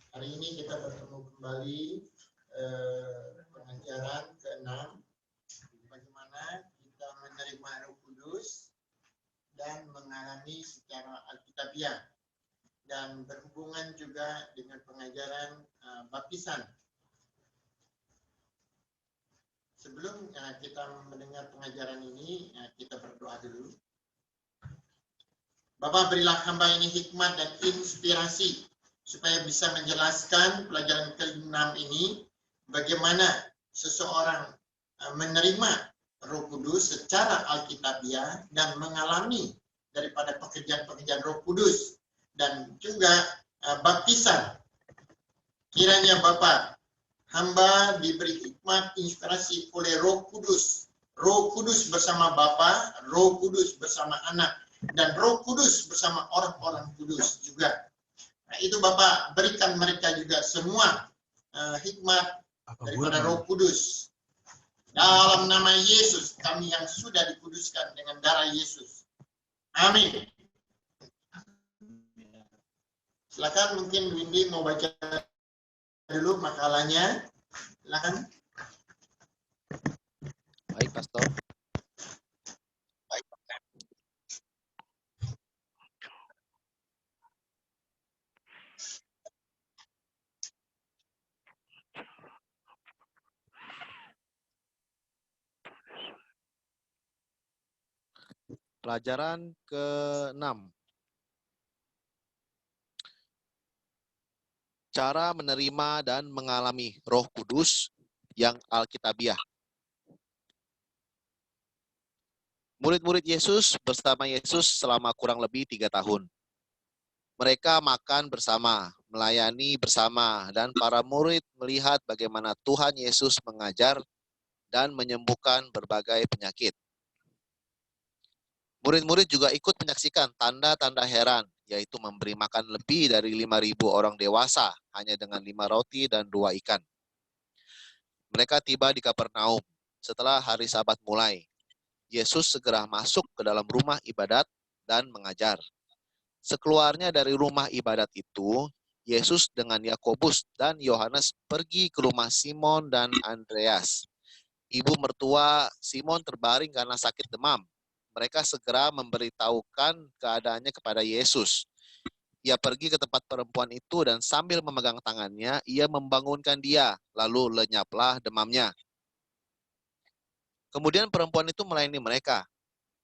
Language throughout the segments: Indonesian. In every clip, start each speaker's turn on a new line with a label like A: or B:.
A: Hari ini kita bertemu kembali pengajaran ke-6, bagaimana kita menerima Roh Kudus dan mengalami secara alkitabiah, dan berhubungan juga dengan pengajaran baptisan. Sebelum kita mendengar pengajaran ini, kita berdoa dulu. Bapa, berilah hamba ini hikmat dan inspirasi supaya bisa menjelaskan pelajaran ke-6 ini, bagaimana seseorang menerima Roh Kudus secara alkitabiah dan mengalami daripada pekerjaan-pekerjaan Roh Kudus, dan juga baptisan. Kiranya Bapa, hamba diberi hikmat inspirasi oleh Roh Kudus. Roh Kudus bersama Bapa, Roh Kudus bersama Anak, dan Roh Kudus bersama orang-orang kudus juga. Nah, itu Bapak berikan mereka juga semua hikmat daripada Roh Kudus. Dalam nama Yesus, kami yang sudah dikuduskan dengan darah Yesus. Amin. Silakan, mungkin Windy mau baca dulu makalahnya. Silakan.
B: Baik, Pastor. Pelajaran ke-6. Cara menerima dan mengalami Roh Kudus yang alkitabiah. Murid-murid Yesus bersama Yesus selama kurang lebih 3 tahun. Mereka makan bersama, melayani bersama, dan para murid melihat bagaimana Tuhan Yesus mengajar dan menyembuhkan berbagai penyakit. Murid-murid juga ikut menyaksikan tanda-tanda heran, yaitu memberi makan lebih dari 5.000 orang dewasa hanya dengan 5 roti dan 2 ikan. Mereka tiba di Kapernaum setelah hari Sabat mulai. Yesus segera masuk ke dalam rumah ibadat dan mengajar. Sekeluarnya dari rumah ibadat itu, Yesus dengan Yakobus dan Yohanes pergi ke rumah Simon dan Andreas. Ibu mertua Simon terbaring karena sakit demam. Mereka segera memberitahukan keadaannya kepada Yesus. Ia pergi ke tempat perempuan itu dan sambil memegang tangannya, ia membangunkan dia, lalu lenyaplah demamnya. Kemudian perempuan itu melayani mereka.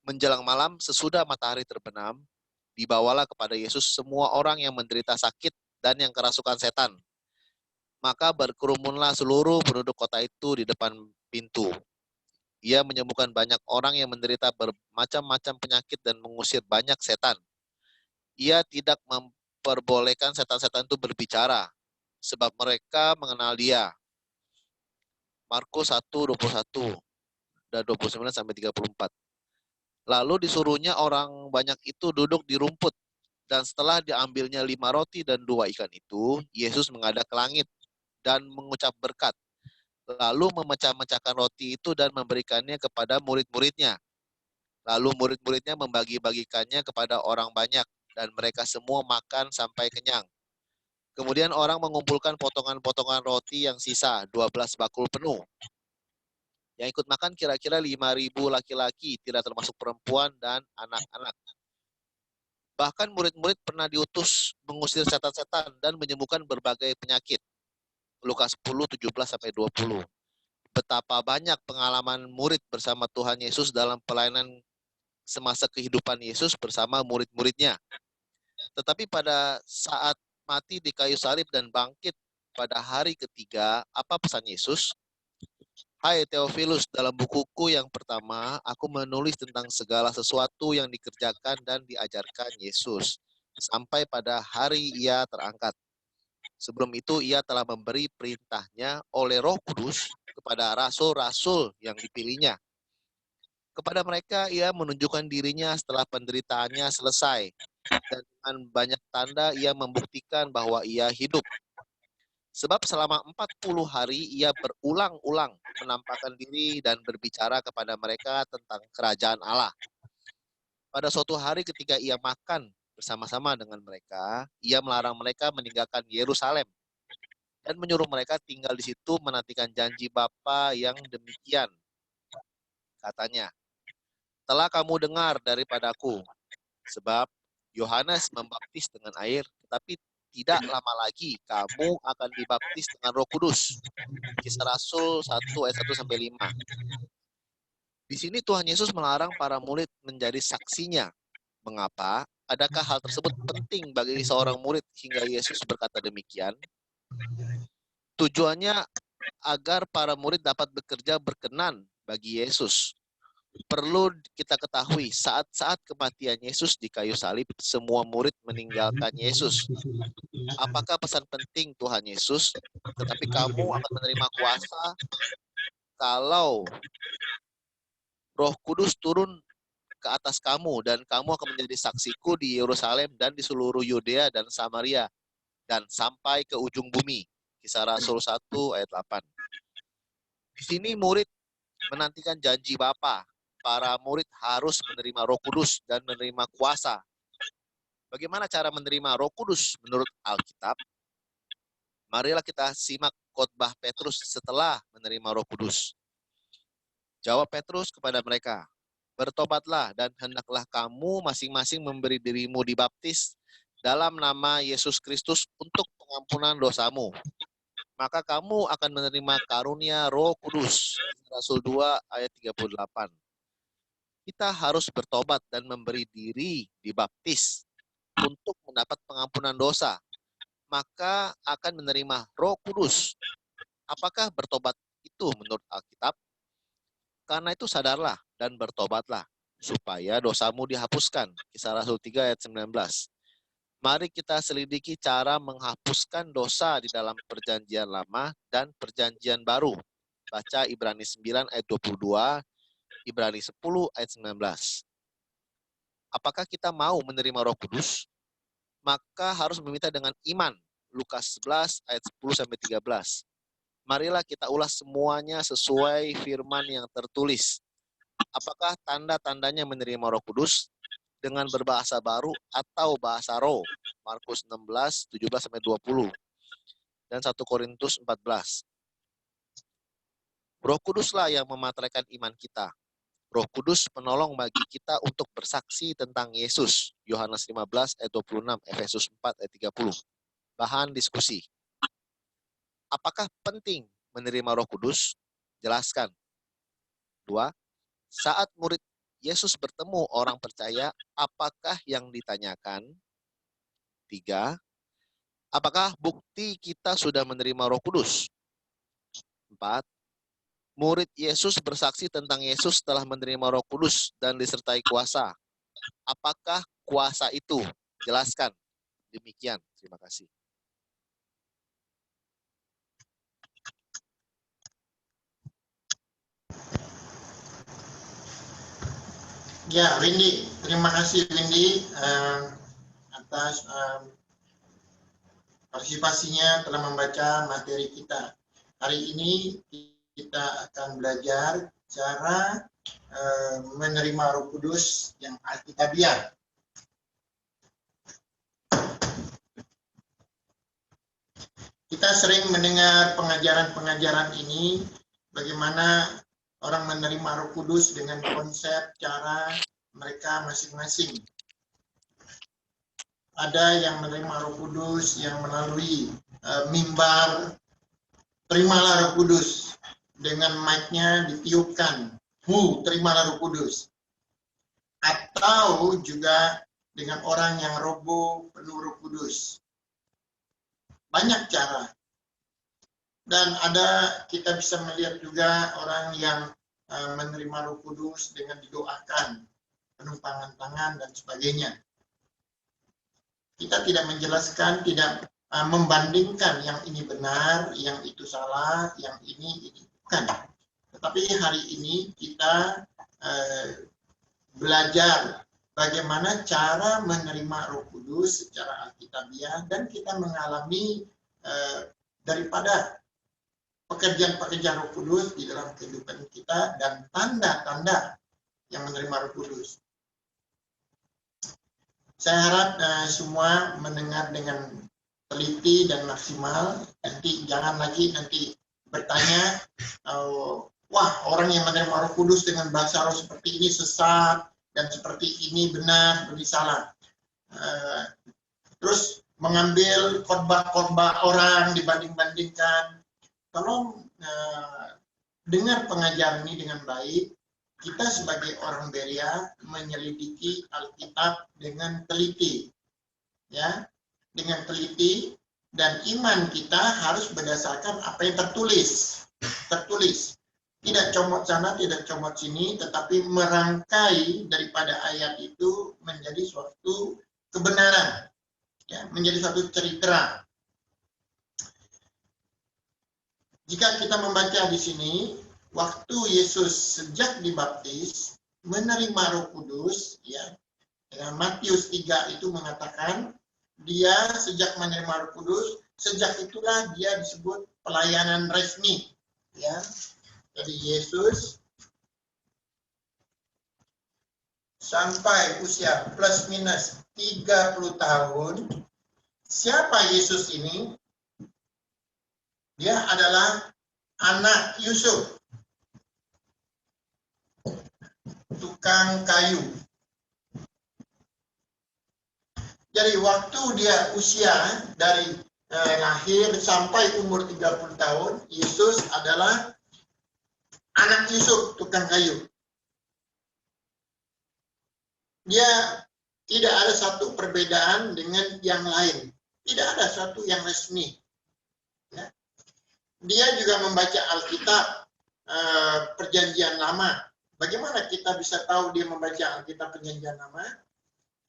B: Menjelang malam, sesudah matahari terbenam, dibawalah kepada Yesus semua orang yang menderita sakit dan yang kerasukan setan. Maka berkerumunlah seluruh penduduk kota itu di depan pintu. Ia menyembuhkan banyak orang yang menderita bermacam-macam penyakit dan mengusir banyak setan. Ia tidak memperbolehkan setan-setan itu berbicara, sebab mereka mengenal dia. Markus 1:21 dan 29-34. Lalu disuruhnya orang banyak itu duduk di rumput, dan setelah diambilnya 5 roti dan 2 ikan itu, Yesus menghadap ke langit dan mengucap berkat. Lalu memecah-mecahkan roti itu dan memberikannya kepada murid-muridnya. Lalu murid-muridnya membagi-bagikannya kepada orang banyak, dan mereka semua makan sampai kenyang. Kemudian orang mengumpulkan potongan-potongan roti yang sisa, 12 bakul penuh. Yang ikut makan kira-kira 5.000 laki-laki, tidak termasuk perempuan dan anak-anak. Bahkan murid-murid pernah diutus mengusir setan-setan dan menyembuhkan berbagai penyakit. Lukas 10:17-20. Betapa banyak pengalaman murid bersama Tuhan Yesus dalam pelayanan semasa kehidupan Yesus bersama murid-muridnya. Tetapi pada saat mati di kayu salib dan bangkit pada hari ketiga, apa pesan Yesus? Hai Theophilus, dalam bukuku yang pertama, aku menulis tentang segala sesuatu yang dikerjakan dan diajarkan Yesus, sampai pada hari ia terangkat. Sebelum itu ia telah memberi perintahnya oleh Roh Kudus kepada rasul-rasul yang dipilihnya. Kepada mereka ia menunjukkan dirinya setelah penderitaannya selesai, dan dengan banyak tanda ia membuktikan bahwa ia hidup. Sebab selama 40 hari ia berulang-ulang menampakkan diri dan berbicara kepada mereka tentang kerajaan Allah. Pada suatu hari ketika ia makan bersama-sama dengan mereka, ia melarang mereka meninggalkan Yerusalem, dan menyuruh mereka tinggal di situ menantikan janji Bapa yang demikian. Katanya, telah kamu dengar daripadaku, sebab Yohanes membaptis dengan air, tetapi tidak lama lagi kamu akan dibaptis dengan Roh Kudus. Kisah Rasul 1 ayat 1-5. Di sini Tuhan Yesus melarang para murid menjadi saksinya. Mengapa? Adakah hal tersebut penting bagi seorang murid hingga Yesus berkata demikian? Tujuannya agar para murid dapat bekerja berkenan bagi Yesus. Perlu kita ketahui, saat-saat kematian Yesus di kayu salib, semua murid meninggalkan Yesus. Apakah pesan penting Tuhan Yesus? Tetapi kamu akan menerima kuasa kalau Roh Kudus turun ke atas kamu, dan kamu akan menjadi saksiku di Yerusalem dan di seluruh Yudea dan Samaria, dan sampai ke ujung bumi. Kisah Rasul 1 ayat 8. Di sini murid menantikan janji Bapa. Para murid harus menerima Roh Kudus dan menerima kuasa. Bagaimana cara menerima Roh Kudus menurut Alkitab? Marilah kita simak khotbah Petrus setelah menerima Roh Kudus. Jawab Petrus kepada mereka, bertobatlah dan hendaklah kamu masing-masing memberi dirimu dibaptis dalam nama Yesus Kristus untuk pengampunan dosamu. Maka kamu akan menerima karunia Roh Kudus. Rasul 2 ayat 38. Kita harus bertobat dan memberi diri dibaptis untuk mendapat pengampunan dosa. Maka akan menerima Roh Kudus. Apakah bertobat itu menurut Alkitab? Karena itu sadarlah dan bertobatlah, supaya dosamu dihapuskan. Kisah Rasul 3 ayat 19. Mari kita selidiki cara menghapuskan dosa di dalam perjanjian lama dan perjanjian baru. Baca Ibrani 9 ayat 22, Ibrani 10 ayat 19. Apakah kita mau menerima Roh Kudus? Maka harus meminta dengan iman. Lukas 11 ayat 10-13. Marilah kita ulas semuanya sesuai firman yang tertulis. Apakah tanda-tandanya menerima Roh Kudus? Dengan berbahasa baru atau bahasa roh. Markus 16, 17-20. Dan 1 Korintus 14. Roh Kuduslah yang memateraikan iman kita. Roh Kudus penolong bagi kita untuk bersaksi tentang Yesus. Yohanes 15 ayat 26, Efesus 4 ayat 30. Bahan diskusi. Apakah penting menerima Roh Kudus? Jelaskan. 2. Saat murid Yesus bertemu orang percaya, apakah yang ditanyakan? 3. Apakah bukti kita sudah menerima Roh Kudus? 4. Murid Yesus bersaksi tentang Yesus setelah menerima Roh Kudus dan disertai kuasa. Apakah kuasa itu? Jelaskan. Demikian. Terima kasih.
A: Ya, Windy, terima kasih Windy atas partisipasinya telah membaca materi kita. Hari ini kita akan belajar cara menerima Roh Kudus yang alkitabiah. Kita sering mendengar pengajaran-pengajaran ini, bagaimana orang menerima Roh Kudus dengan konsep cara mereka masing-masing. Ada yang menerima Roh Kudus yang melalui mimbar, terimalah Roh Kudus, dengan mic-nya ditiupkan, terimalah Roh Kudus. Atau juga dengan orang yang roboh penuh Roh Kudus. Banyak cara. Dan ada, kita bisa melihat juga orang yang menerima Roh Kudus dengan didoakan, penumpangan tangan dan sebagainya. Kita tidak menjelaskan, tidak membandingkan yang ini benar, yang itu salah, yang ini bukan. Tetapi hari ini kita belajar bagaimana cara menerima Roh Kudus secara alkitabiah, dan kita mengalami daripada pekerjaan-pekerjaan Roh Kudus di dalam kehidupan kita dan tanda-tanda yang menerima Roh Kudus. Saya harap semua mendengar dengan teliti dan maksimal. Nanti jangan lagi bertanya, wah orang yang menerima Roh Kudus dengan bahasa roh seperti ini sesat dan seperti ini benar, seperti salah. Terus mengambil khotbah-khotbah orang dibanding-bandingkan. Tolong dengar pengajaran ini dengan baik. Kita sebagai orang Berea menyelidiki Alkitab dengan teliti, ya, dengan teliti, dan iman kita harus berdasarkan apa yang tertulis. Tidak comot sana, tidak comot sini, tetapi merangkai daripada ayat itu menjadi suatu kebenaran, ya, menjadi suatu cerita. Jika kita membaca di sini, waktu Yesus sejak dibaptis menerima Roh Kudus, ya, Matius 3 itu mengatakan dia sejak menerima Roh Kudus, sejak itulah dia disebut pelayanan resmi, ya. Jadi Yesus sampai usia plus minus 30 tahun. Siapa Yesus ini? Dia adalah anak Yusuf, tukang kayu. Jadi waktu dia usia dari lahir sampai umur 30 tahun, Yesus adalah anak Yusuf, tukang kayu. Dia tidak ada satu perbedaan dengan yang lain. Tidak ada satu yang resmi. Ya. Dia juga membaca Alkitab Perjanjian Lama. Bagaimana kita bisa tahu dia membaca Alkitab Perjanjian Lama?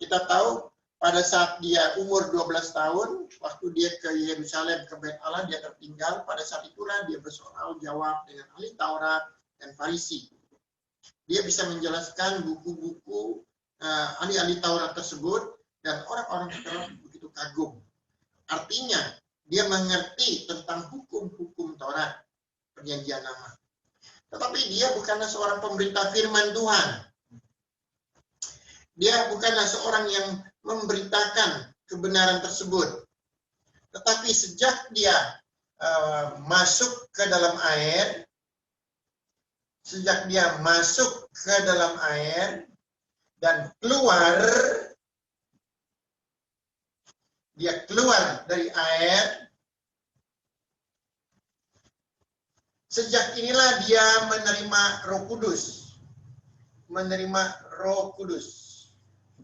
A: Kita tahu pada saat dia umur 12 tahun, waktu dia ke Yerusalem, ke Bait Allah, dia tertinggal. Pada saat itulah dia bersoal jawab dengan ahli Taurat dan Farisi. Dia bisa menjelaskan buku-buku ahli-ahli Taurat tersebut, dan orang-orang Taurat begitu kagum. Artinya, dia mengerti tentang hukum-hukum Taurat, Perjanjian Lama. Tetapi dia bukanlah seorang pemberita firman Tuhan. Dia bukanlah seorang yang memberitakan kebenaran tersebut. Tetapi sejak dia masuk ke dalam air, dan dia keluar dari air, sejak inilah dia menerima Roh Kudus.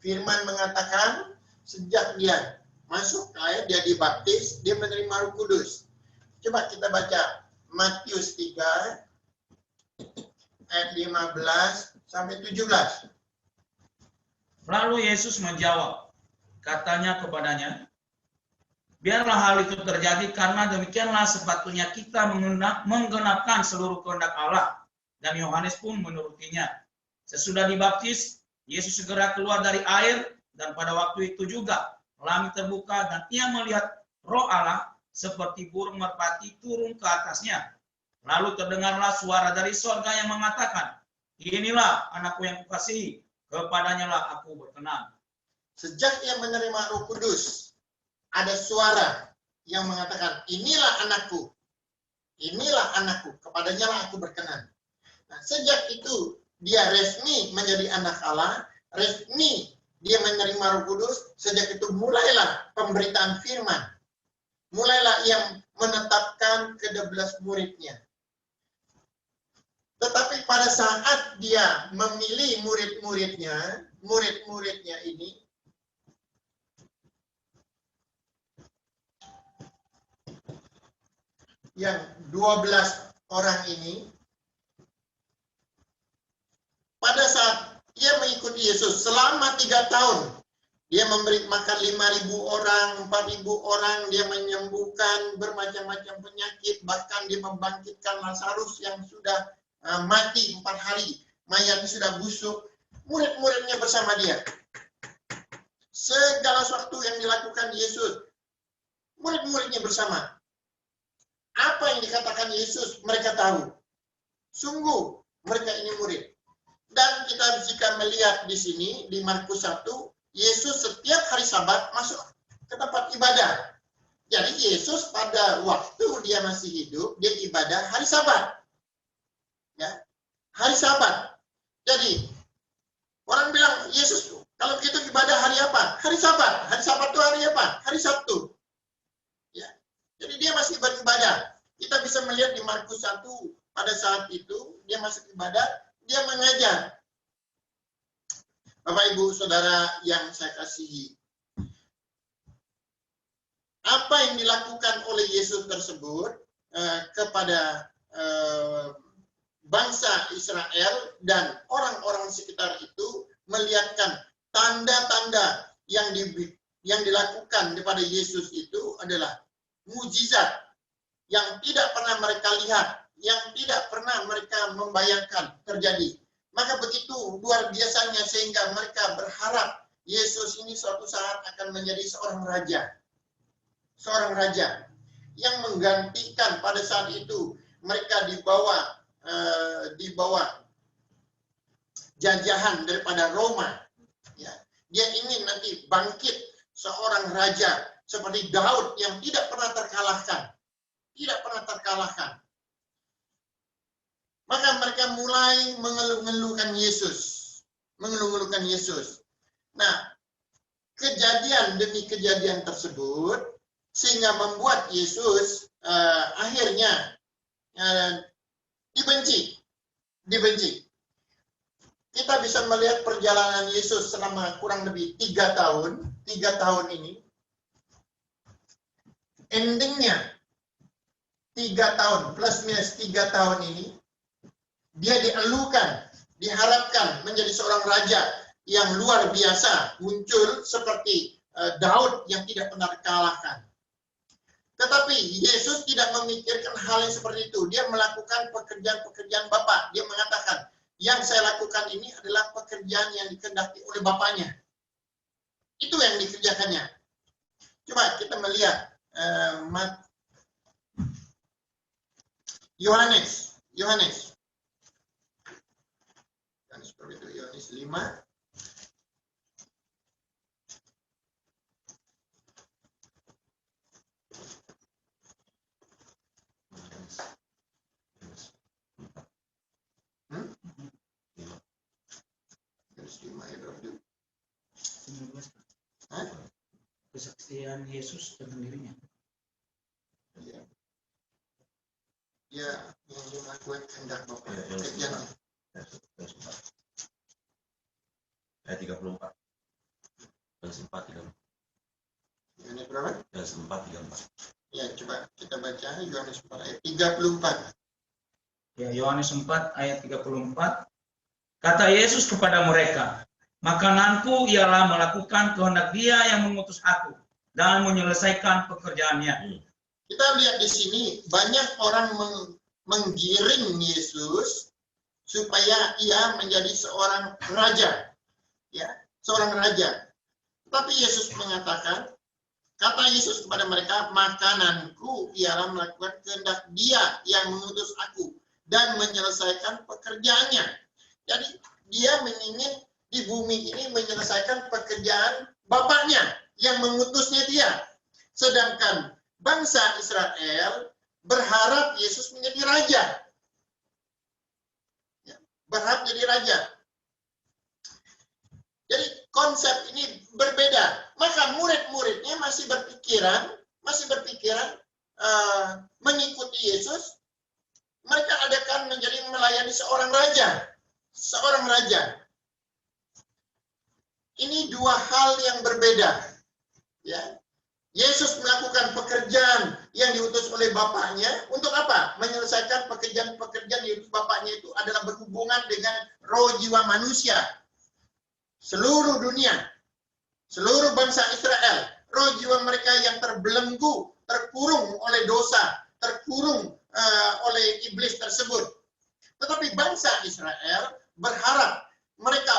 A: Firman mengatakan sejak dia masuk ke air, dia dibaptis, dia menerima Roh Kudus. Coba kita baca Matius 3 ayat 15 sampai 17.
C: Lalu Yesus menjawab, katanya kepadanya, biarlah hal itu terjadi karena demikianlah sepatutnya kita menggenapkan seluruh kehendak Allah. Dan Yohanes pun menurutinya. Sesudah dibaptis, Yesus segera keluar dari air, dan pada waktu itu juga langit terbuka dan ia melihat Roh Allah seperti burung merpati turun ke atasnya. Lalu terdengarlah suara dari sorga yang mengatakan, inilah anakku yang kukasihi, kepadanya lah aku berkenan.
A: Sejak ia menerima Roh Kudus, ada suara yang mengatakan, inilah anakku, kepadanya lah aku berkenan. Nah, sejak itu dia resmi menjadi anak Allah, resmi dia menerima Roh Kudus. Sejak itu mulailah pemberitaan firman, mulailah yang menetapkan ke-12 muridnya. Tetapi pada saat dia memilih murid-muridnya ini, yang 12 orang ini, pada saat ia mengikuti Yesus selama 3 tahun, dia memberi makan 5.000 orang, 4.000 orang, dia menyembuhkan bermacam-macam penyakit, bahkan dia membangkitkan Lazarus yang sudah mati 4 hari, mayatnya sudah busuk, murid-muridnya bersama dia. Segala sesuatu yang dilakukan Yesus, murid-muridnya bersama. Apa yang dikatakan Yesus, mereka tahu. Sungguh, mereka ini murid. Dan kita jika melihat di sini, di Markus 1, Yesus setiap hari Sabat masuk ke tempat ibadah. Jadi Yesus pada waktu dia masih hidup, dia ibadah hari Sabat. Ya, hari Sabat. Jadi orang bilang, Yesus kalau begitu ibadah hari apa? Hari Sabat. Hari Sabat itu hari apa? Hari Sabtu. Ya. Jadi dia masih beribadah. Kita bisa melihat di Markus 1 pada saat itu dia masih ibadah, dia mengajar. Bapak Ibu Saudara yang saya kasihi, apa yang dilakukan oleh Yesus tersebut kepada bangsa Israel dan orang-orang sekitar itu melihatkan tanda-tanda yang dilakukan kepada Yesus itu adalah mujizat yang tidak pernah mereka lihat, yang tidak pernah mereka membayangkan terjadi. Maka begitu luar biasanya sehingga mereka berharap Yesus ini suatu saat akan menjadi seorang raja. Seorang raja yang menggantikan pada saat itu mereka dibawa jajahan daripada Roma. Ya. Dia ingin nanti bangkit seorang raja seperti Daud yang tidak pernah terkalahkan. Tidak pernah terkalahkan. Maka mereka mulai mengeluh-ngeluhkan Yesus. Mengeluh-ngeluhkan Yesus. Nah, kejadian demi kejadian tersebut sehingga membuat Yesus akhirnya dibenci. Kita bisa melihat perjalanan Yesus selama kurang lebih 3 tahun. 3 tahun ini. Endingnya 3 tahun, plus minus 3 tahun ini, dia dielukan, diharapkan menjadi seorang raja yang luar biasa, muncul seperti Daud yang tidak pernah dikalahkan. Tetapi Yesus tidak memikirkan hal yang seperti itu. Dia melakukan pekerjaan-pekerjaan Bapa. Dia mengatakan, yang saya lakukan ini adalah pekerjaan yang dikehendaki oleh Bapaknya. Itu yang dikerjakannya. Coba kita melihat Yohanes 5.
C: Kesaksian Yesus tentang dirinya.
A: Ya, yang dilakukan kehendak Bapa. Kerjanya.
D: Ayat 34. Yohanes 4:34.
A: Yohanes berapa?
D: Yohanes 4:34.
A: Ya, coba kita baca Yohanes 4 ayat 34.
C: Ya, Yohanes 4 ayat 34. Kata Yesus kepada mereka, makananku ialah melakukan kehendak Dia yang mengutus aku dan menyelesaikan pekerjaannya.
A: Kita lihat di sini banyak orang menggiring Yesus supaya ia menjadi seorang raja. Ya, seorang raja. Tapi Yesus mengatakan, kata Yesus kepada mereka, makananku ialah melakukan kehendak Dia yang mengutus aku dan menyelesaikan pekerjaannya. Jadi dia ingin di bumi ini menyelesaikan pekerjaan Bapaknya yang mengutusnya dia. Sedangkan bangsa Israel berharap Yesus menjadi raja. Ya, berharap jadi raja. Jadi konsep ini berbeda. Maka murid-muridnya masih berpikiran mengikuti Yesus. Mereka adakan menjadi melayani seorang raja. Seorang raja. Ini dua hal yang berbeda. Ya. Yesus melakukan pekerjaan yang diutus oleh Bapaknya. Untuk apa? Menyelesaikan pekerjaan-pekerjaan yang diutus Bapaknya itu adalah berhubungan dengan roh jiwa manusia. Seluruh dunia, seluruh bangsa Israel, roh jiwa mereka yang terbelenggu, terkurung oleh dosa, terkurung oleh iblis tersebut. Tetapi bangsa Israel berharap mereka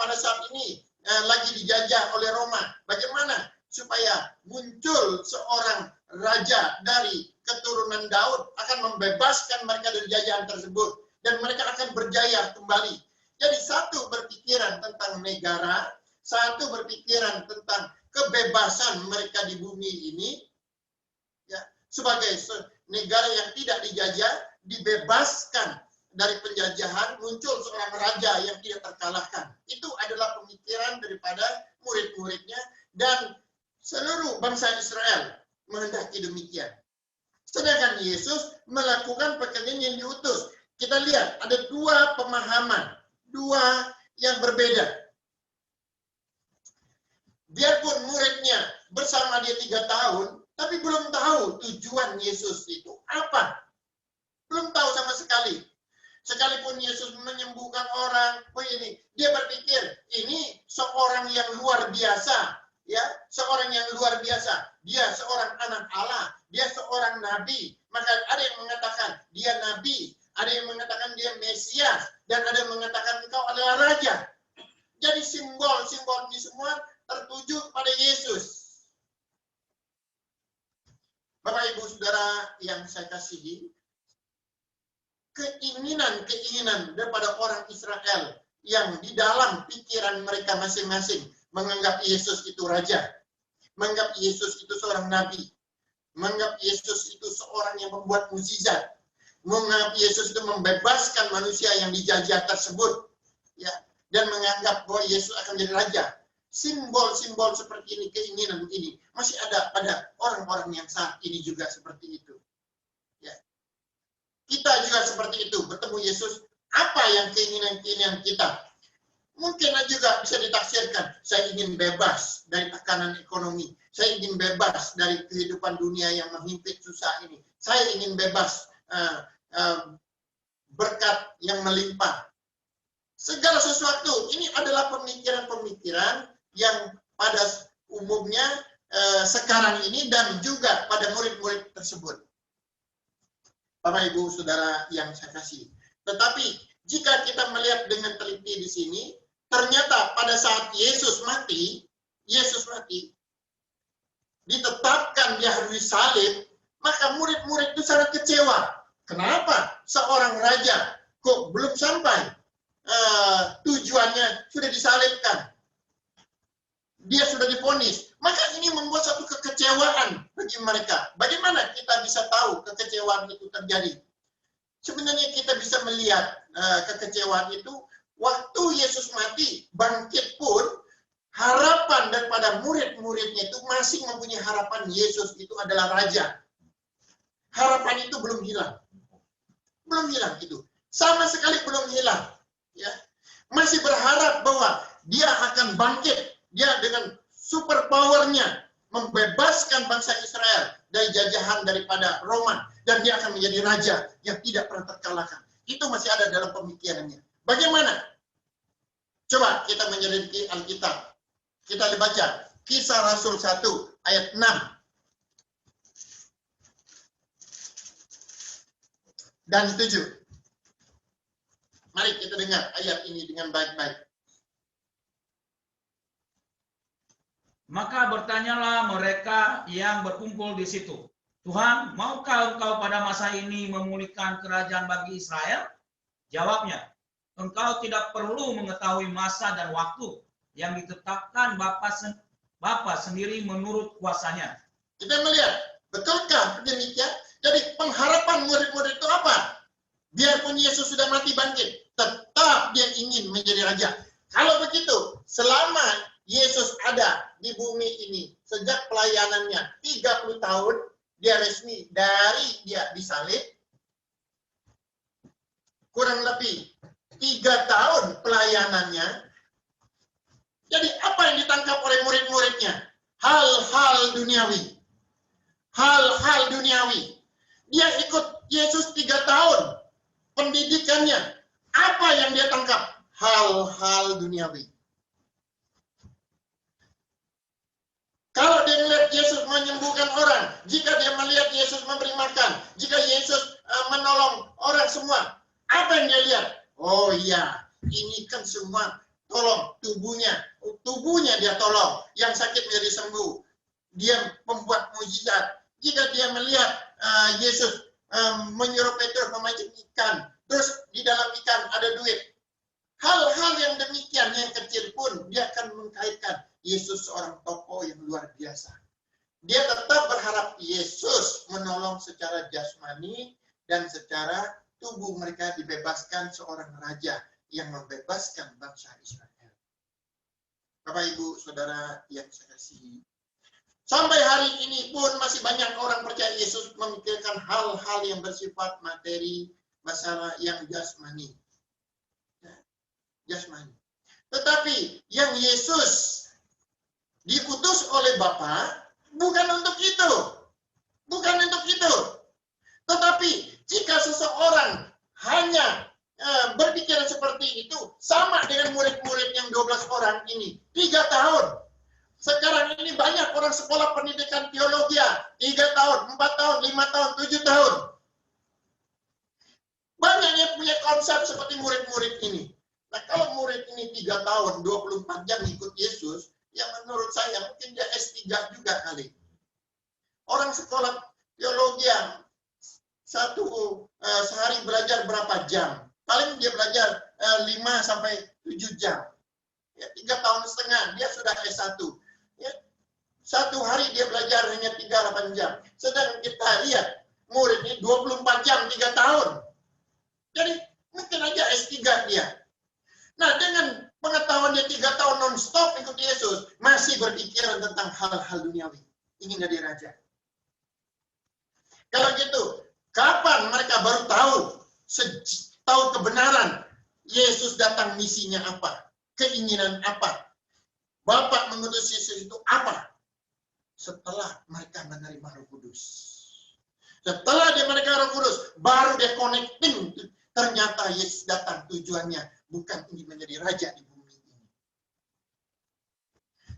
A: pada saat ini lagi dijajah oleh Roma. Bagaimana supaya muncul seorang raja dari keturunan Daud akan membebaskan mereka dari jajahan tersebut dan mereka akan berjaya kembali. Jadi satu berpikiran tentang negara, satu berpikiran tentang kebebasan mereka di bumi ini, sebagai negara yang tidak dijajah, dibebaskan dari penjajahan, muncul seorang raja yang tidak terkalahkan. Itu adalah pemikiran daripada murid-muridnya dan seluruh bangsa Israel menghendaki demikian. Sedangkan Yesus melakukan pekerjaan yang diutus. Kita lihat ada dua pemahaman, dua yang berbeda. Biarpun muridnya bersama dia 3 tahun, tapi belum tahu tujuan Yesus itu apa. Belum tahu sama sekali. Sekalipun Yesus menyembuhkan orang, dia berpikir ini seorang yang luar biasa, ya, seorang yang luar biasa. Dia seorang anak Allah, dia seorang nabi. Maka ada yang mengatakan dia nabi, ada yang mengatakan dia Mesias, dan ada yang mengatakan engkau adalah raja. Jadi simbol-simbol ini semua tertuju kepada Yesus. Bapak Ibu Saudara yang saya kasihi, keinginan daripada orang Israel yang di dalam pikiran mereka masing-masing menganggap Yesus itu raja, menganggap Yesus itu seorang nabi, menganggap Yesus itu seorang yang membuat mukjizat, menganggap Yesus itu membebaskan manusia yang dijajah tersebut, ya, dan menganggap bahwa Yesus akan menjadi raja. Simbol-simbol seperti ini, keinginan ini masih ada pada orang-orang yang saat ini juga seperti itu. Ya. Kita juga seperti itu, bertemu Yesus, apa yang keinginan kita? Mungkin juga bisa ditafsirkan, saya ingin bebas dari tekanan ekonomi, saya ingin bebas dari kehidupan dunia yang menghimpit susah ini, saya ingin bebas berkat yang melimpah. Segala sesuatu ini adalah pemikiran-pemikiran yang pada umumnya sekarang ini dan juga pada murid-murid tersebut. Bapak Ibu Saudara yang saya kasih. Tetapi jika kita melihat dengan teliti di sini, ternyata pada saat Yesus mati, ditetapkan dia harus disalib, maka murid-murid itu sangat kecewa. Kenapa seorang raja kok belum sampai tujuannya sudah disalibkan? Dia sudah divonis. Maka ini membuat satu kekecewaan bagi mereka. Bagaimana kita bisa tahu kekecewaan itu terjadi? Sebenarnya kita bisa melihat kekecewaan itu waktu Yesus mati, bangkit pun harapan daripada murid-muridnya itu masih mempunyai harapan Yesus itu adalah raja. Harapan itu belum hilang. Belum hilang itu. Sama sekali belum hilang. Ya. Masih berharap bahwa dia akan bangkit. Dia dengan super powernya membebaskan bangsa Israel dari jajahan daripada Roman. Dan dia akan menjadi raja yang tidak pernah terkalahkan. Itu masih ada dalam pemikirannya. Bagaimana? Coba kita menyelidiki Alkitab. Kita baca Kisah Rasul 1 ayat 6. Dan 7. Mari kita dengar ayat ini dengan baik-baik.
C: Maka bertanyalah mereka yang berkumpul di situ, Tuhan, maukah engkau pada masa ini memulihkan kerajaan bagi Israel? Jawabnya, engkau tidak perlu mengetahui masa dan waktu yang ditetapkan Bapa sendiri menurut kuasanya.
A: Kita melihat, betulkah demikian? Jadi pengharapan murid-murid itu apa? Biarpun Yesus sudah mati bangkit, tetap dia ingin menjadi raja. Kalau begitu, selama Yesus ada di bumi ini, sejak pelayanannya 30 tahun, dia resmi dari dia disalib, kurang lebih 3 tahun pelayanannya. Jadi apa yang ditangkap oleh murid-muridnya? Hal-hal duniawi. Hal-hal duniawi. Dia ikut Yesus 3 tahun. Pendidikannya. Apa yang dia tangkap? Hal-hal duniawi. Kalau dia melihat Yesus menyembuhkan orang, jika dia melihat Yesus memberi makan, jika Yesus menolong orang semua, apa yang dia lihat? Oh iya, ini kan semua tolong tubuhnya dia tolong, yang sakit menjadi sembuh, dia membuat mukjizat. Jika dia melihat Yesus menyuruh Petrus memancing ikan, terus di dalam ikan ada duit, hal-hal yang demikian yang kecil pun dia akan mengkaitkan Yesus seorang tokoh yang luar biasa. Dia tetap berharap Yesus menolong secara jasmani dan secara tubuh mereka dibebaskan seorang raja yang membebaskan bangsa Israel. Bapak, Ibu, Saudara yang saya kasihi, sampai hari ini pun masih banyak orang percaya Yesus memikirkan hal-hal yang bersifat materi, masalah yang jasmani. Jasmani. Tetapi yang Yesus diutus oleh Bapa bukan untuk itu. Bukan untuk itu. Tetapi jika seseorang hanya berpikiran seperti itu, sama dengan murid-murid yang 12 orang ini, 3 tahun. Sekarang ini banyak orang sekolah pendidikan teologi, 3 tahun, 4 tahun, 5 tahun, 7 tahun. Banyak yang punya konsep seperti murid-murid ini. Nah, kalau murid ini 3 tahun, 24 jam ikut Yesus, ya menurut saya mungkin dia S3 juga kali. Orang sekolah teologi sehari belajar berapa jam? Paling dia belajar 5 sampai 7 jam. Ya, 3 tahun setengah, dia sudah S1. Ya, 1 hari dia belajar hanya 3-8 jam. Sedang kita lihat, murid ini 24 jam, 3 tahun. Jadi, mungkin aja S3 dia. Nah, dengan pengetahuan dia 3 tahun non-stop ikut Yesus, masih berpikiran tentang hal-hal duniawi. Ingin jadi raja. Kalau gitu, kapan mereka baru tahu kebenaran Yesus datang misinya apa? Keinginan apa? Bapak mengutus Yesus itu apa? Setelah mereka menerima Roh Kudus. Setelah dia menerima Roh Kudus, baru dia connecting. Ternyata Yesus datang tujuannya bukan ingin menjadi raja di bumi ini.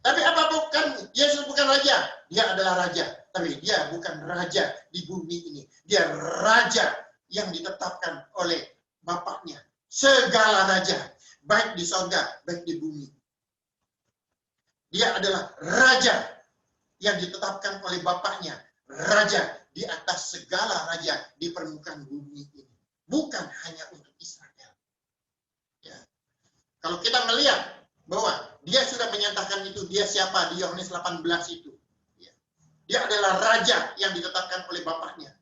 A: Tapi apa bukan? Yesus bukan raja. Dia adalah raja. Tapi dia bukan raja di bumi ini. Dia raja yang ditetapkan oleh Bapaknya. Segala raja. Baik di surga, baik di bumi. Dia adalah raja yang ditetapkan oleh Bapaknya. Raja di atas segala raja di permukaan bumi ini. Bukan hanya untuk Israel. Ya. Kalau kita melihat bahwa dia sudah menyatakan itu, dia siapa di Yohanes 18 itu. Ya. Dia adalah raja yang ditetapkan oleh Bapaknya.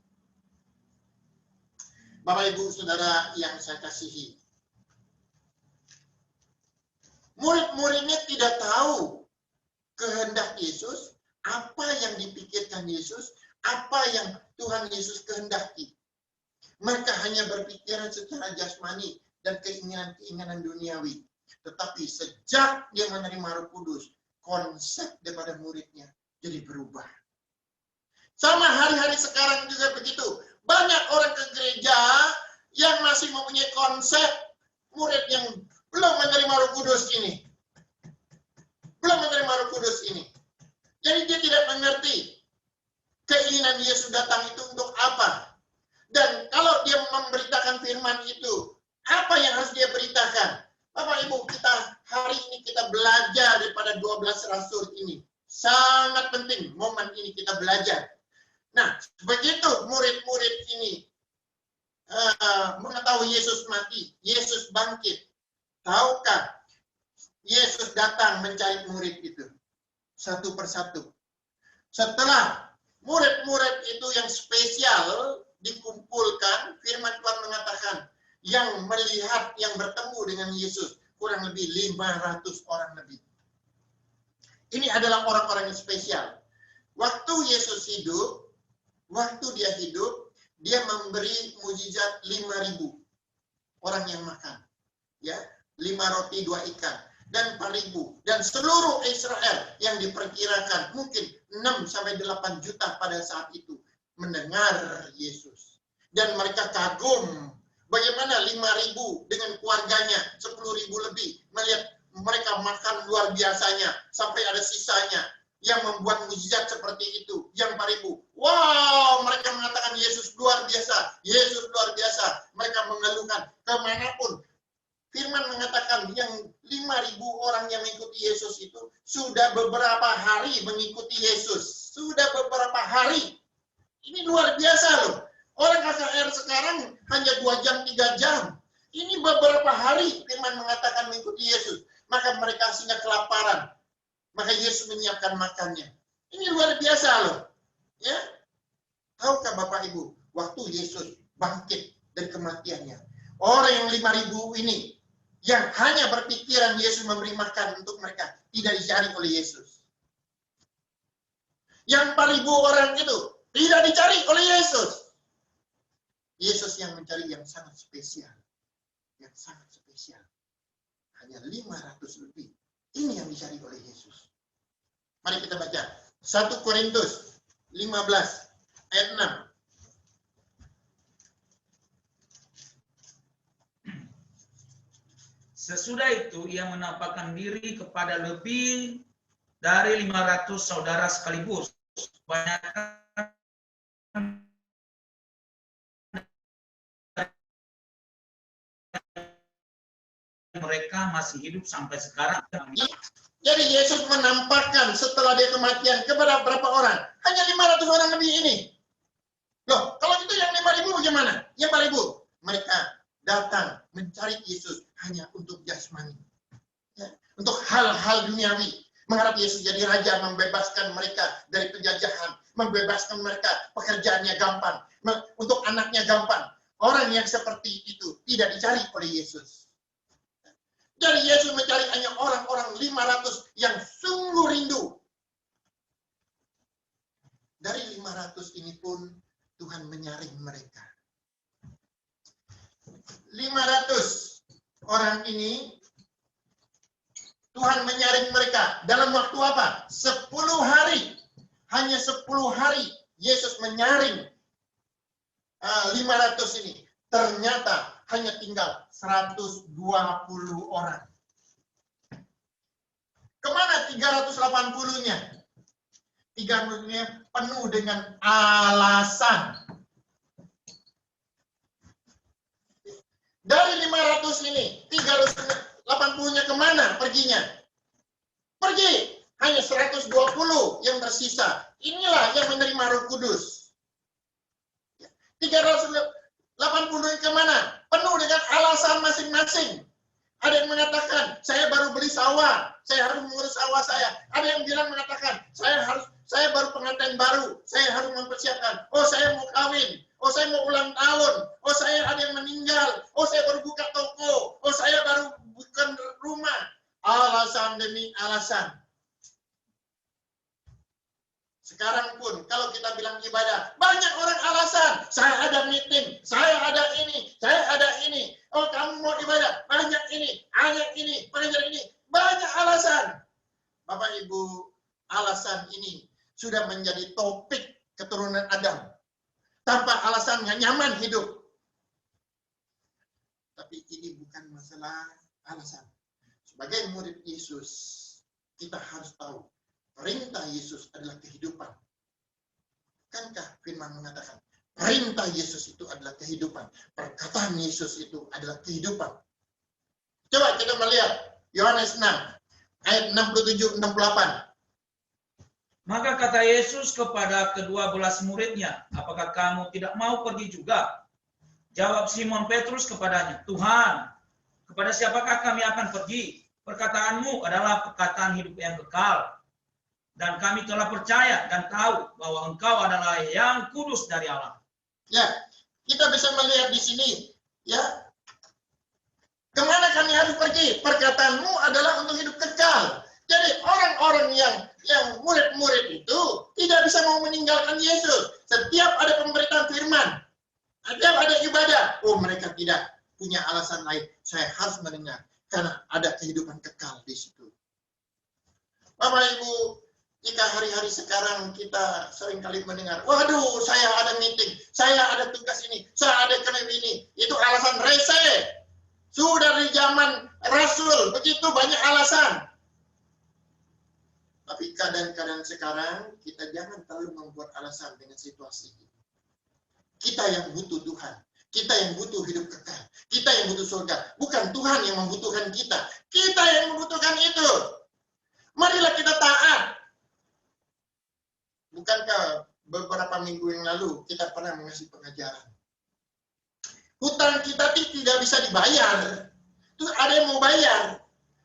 A: Bapak, Ibu, Saudara yang saya kasihi. Murid-muridnya tidak tahu kehendak Yesus, apa yang dipikirkan Yesus, apa yang Tuhan Yesus kehendaki. Mereka hanya berpikiran secara jasmani dan keinginan-keinginan duniawi. Tetapi sejak dia menerima Roh Kudus, konsep daripada muridnya jadi berubah. Sama hari-hari sekarang juga begitu. Banyak orang ke gereja yang masih mempunyai konsep murid yang belum menerima Roh Kudus ini. Belum menerima Roh Kudus ini. Jadi dia tidak mengerti keinginan Yesus datang itu untuk apa. Dan kalau dia memberitakan firman itu, apa yang harus dia beritakan? Bapak Ibu, kita hari ini kita belajar daripada 12 rasul ini. Sangat penting momen ini kita belajar. Nah, begitu murid-murid ini mengetahui Yesus mati, Yesus bangkit. Tahukah Yesus datang mencari murid itu satu persatu. Setelah murid-murid itu yang spesial dikumpulkan, firman Tuhan mengatakan yang melihat, yang bertemu dengan Yesus kurang lebih 500 orang lebih. Ini adalah orang-orang yang spesial. Waktu Yesus hidup, dia memberi mukjizat 5.000 orang yang makan. Ya, 5 roti 2 ikan dan 4.000, dan seluruh Israel yang diperkirakan mungkin 6-8 juta pada saat itu mendengar Yesus. Dan mereka kagum bagaimana 5.000 dengan keluarganya 10.000 lebih melihat mereka makan luar biasanya sampai ada sisanya, yang membuat mukjizat seperti itu. Yang 4.000, wow, mereka mengatakan Yesus luar biasa, Yesus luar biasa. Mereka mengeluhkan kemanapun. Firman mengatakan yang 5.000 orang yang mengikuti Yesus itu sudah beberapa hari mengikuti Yesus. Sudah beberapa hari. Ini luar biasa loh. Orang KKR sekarang hanya 2 jam, 3 jam. Ini beberapa hari firman mengatakan mengikuti Yesus. Maka mereka sehingga kelaparan. Maka Yesus menyiapkan makannya. Ini luar biasa loh. Ya, tahukah Bapak Ibu, waktu Yesus bangkit dari kematiannya, orang yang 5.000 ini yang hanya berpikiran Yesus memberi makan untuk mereka tidak dicari oleh Yesus. Yang 4.000 orang itu tidak dicari oleh Yesus. Yesus yang mencari yang sangat spesial. Yang sangat spesial. Hanya 500 lebih. Ini yang dicari oleh Yesus. Mari kita baca 1 Korintus 15 ayat 6.
C: Sesudah itu ia menampakkan diri kepada lebih dari 500 saudara sekaligus. Kebanyakan mereka masih hidup sampai sekarang.
A: Jadi Yesus menampakkan setelah dia kematian kepada berapa orang? Hanya 500 orang lebih ini. Loh, kalau itu yang 5.000 bagaimana? Yang 4.000. Mereka datang mencari Yesus hanya untuk jasmani. Ya, untuk hal-hal duniawi. Mengharap Yesus jadi raja, membebaskan mereka dari penjajahan. Membebaskan mereka, pekerjaannya gampang. Untuk anaknya gampang. Orang yang seperti itu tidak dicari oleh Yesus. Jadi Yesus mencari hanya orang-orang 500 yang sungguh rindu. Dari 500 ini pun Tuhan menyaring mereka. 500 orang ini Tuhan menyaring mereka dalam waktu apa? 10 hari. Hanya 10 hari Yesus menyaring 500 ini. Ternyata hanya tinggal 120 orang. Kemana 380-nya? 380-nya penuh dengan alasan. Dari 500 ini, 380-nya kemana perginya? Pergi. Hanya 120 yang tersisa. Inilah yang menerima Roh Kudus. 380 kemana? Penuh dengan alasan masing-masing. Ada yang mengatakan, saya baru beli sawah, saya harus mengurus sawah saya. Ada yang bilang mengatakan, saya baru pengantin baru, saya harus mempersiapkan. Oh, saya mau kawin. Oh, saya mau ulang tahun. Oh, saya ada yang meninggal. Oh, saya baru buka toko. Oh, saya baru bukan rumah. Alasan demi alasan. Sekarang pun kalau kita bilang ibadah, banyak orang alasan. Saya ada meeting, saya ada ini, saya ada ini. Oh, kamu mau ibadah, banyak ini, pengajar ini. Banyak alasan. Bapak Ibu, alasan ini sudah menjadi topik keturunan Adam. Tanpa alasan nggak nyaman hidup. Tapi ini bukan masalah alasan. Sebagai murid Yesus, kita harus tahu perintah Yesus adalah kehidupan. Kankah firman mengatakan, perintah Yesus itu adalah kehidupan. Perkataan Yesus itu adalah kehidupan. Coba kita melihat Yohanes 6, ayat 67-68.
C: Maka kata Yesus kepada ke-12 muridnya, apakah kamu tidak mau pergi juga? Jawab Simon Petrus kepadanya, Tuhan, kepada siapakah kami akan pergi? Perkataanmu adalah perkataan hidup yang kekal. Dan kami telah percaya dan tahu bahwa Engkau adalah yang kudus dari Allah.
A: Ya, kita bisa melihat di sini, ya. Kemana kami harus pergi? Perkataanmu adalah untuk hidup kekal. Jadi orang-orang yang murid-murid itu tidak bisa mau meninggalkan Yesus. Setiap ada pemberitaan firman, setiap ada ibadah, oh mereka tidak punya alasan lain. Saya harus mendengar karena ada kehidupan kekal di situ. Bapak Ibu, jika hari-hari sekarang kita seringkali mendengar, waduh saya ada meeting, saya ada tugas ini, saya ada klaim ini, itu alasan rese. Sudah di zaman Rasul, begitu banyak alasan. Tapi keadaan-keadaan sekarang, kita jangan terlalu membuat alasan dengan situasi ini. Kita yang butuh Tuhan, kita yang butuh hidup kekal, kita yang butuh surga. Bukan Tuhan yang membutuhkan kita, kita yang membutuhkan itu. Marilah kita taat. Bukankah beberapa minggu yang lalu kita pernah mengasih pengajaran? Hutang kita tidak bisa dibayar. Terus ada yang mau bayar.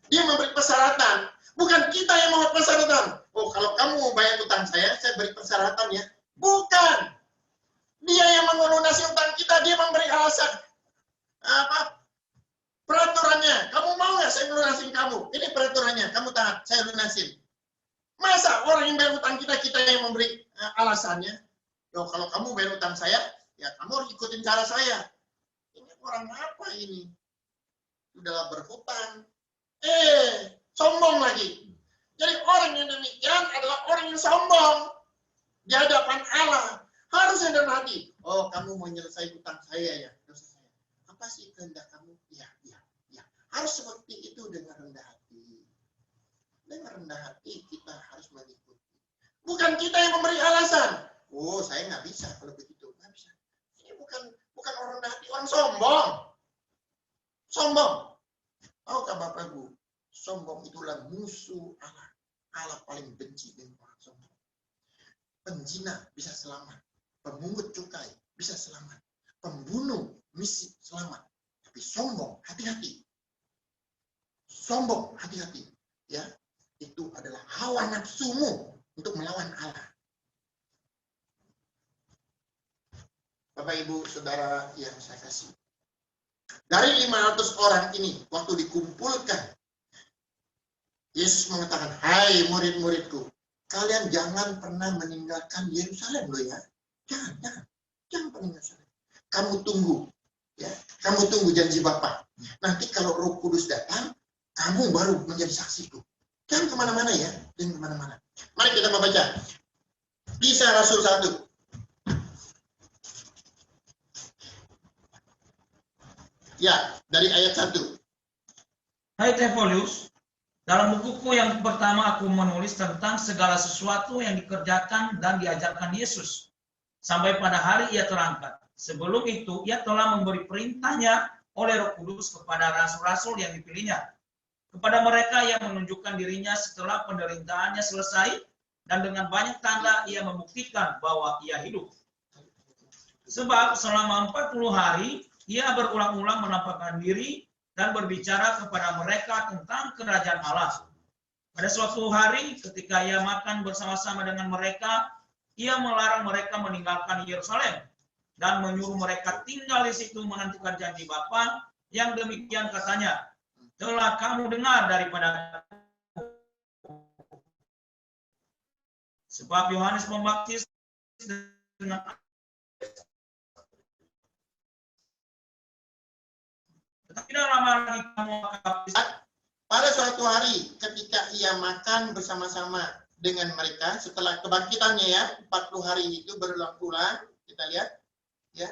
A: Dia memberi persyaratan. Bukan kita yang membuat persyaratan. Oh, kalau kamu mau bayar utang saya beri persyaratan ya. Bukan. Dia yang melunasi utang kita, dia memberi alasan. Apa? Peraturannya. Kamu mau nggak saya lunasin kamu? Ini peraturannya. Kamu taat, saya lunasin. Masa orang yang bayar utang kita yang memberi alasannya? Yo, kalau kamu bayar utang saya, ya kamu harus ikutin cara saya. Ini orang apa ini? Sudah berhutang. Sombong lagi. Jadi orang yang demikian adalah orang yang sombong di hadapan Allah. Harus rendah hati. Oh, kamu mau menyelesaikan utang saya ya, dosa saya. Apa sih kehendak kamu? Ya. Harus seperti itu dengan rendah hati. Dengan rendah hati kita harus mengikuti. Bukan kita yang memberi alasan. Oh, saya nggak bisa kalau begitu. Nggak bisa. Ini bukan orang rendah hati, orang sombong. Sombong. Tahukah Bapak Ibu? Sombong itulah musuh Allah. Allah paling benci dengan orang sombong. Penzina bisa selamat. Pemungut cukai bisa selamat. Pembunuh misik selamat. Tapi sombong, hati-hati. Sombong, hati-hati. Ya, itu adalah hawa nafsumu untuk melawan Allah. Bapak, Ibu, Saudara yang saya kasih. Dari 500 orang ini, waktu dikumpulkan, Yesus mengatakan, hai murid-muridku, kalian jangan pernah meninggalkan Yerusalem loh ya. Jangan pernah meninggalkan. Kamu tunggu, ya. Kamu tunggu janji Bapa. Nanti kalau Roh Kudus datang, kamu baru menjadi saksiku. Jangan kemana-mana ya, jangan kemana-mana. Mari kita membaca. Kisah Rasul 1. Ya, dari ayat 1.
C: Hai Theophilus, dalam bukuku yang pertama aku menulis tentang segala sesuatu yang dikerjakan dan diajarkan Yesus sampai pada hari ia terangkat. Sebelum itu, ia telah memberi perintahnya oleh Roh Kudus kepada rasul-rasul yang dipilihnya, kepada mereka yang menunjukkan dirinya setelah penderitaannya selesai, dan dengan banyak tanda ia membuktikan bahwa ia hidup. Sebab selama 40 hari, ia berulang-ulang menampakkan diri dan berbicara kepada mereka tentang kerajaan Allah. Pada suatu hari, ketika ia makan bersama-sama dengan mereka, ia melarang mereka meninggalkan Yerusalem dan menyuruh mereka tinggal di situ menantikan janji Bapa, yang demikian katanya, telah kamu dengar daripada sebab Yohanes Pembaptis dengan tidak lama lagi kamu akan baptis.
A: Pada suatu hari ketika ia makan bersama-sama dengan mereka setelah kebangkitannya ya, 40 hari itu berulang-ulang, kita lihat ya.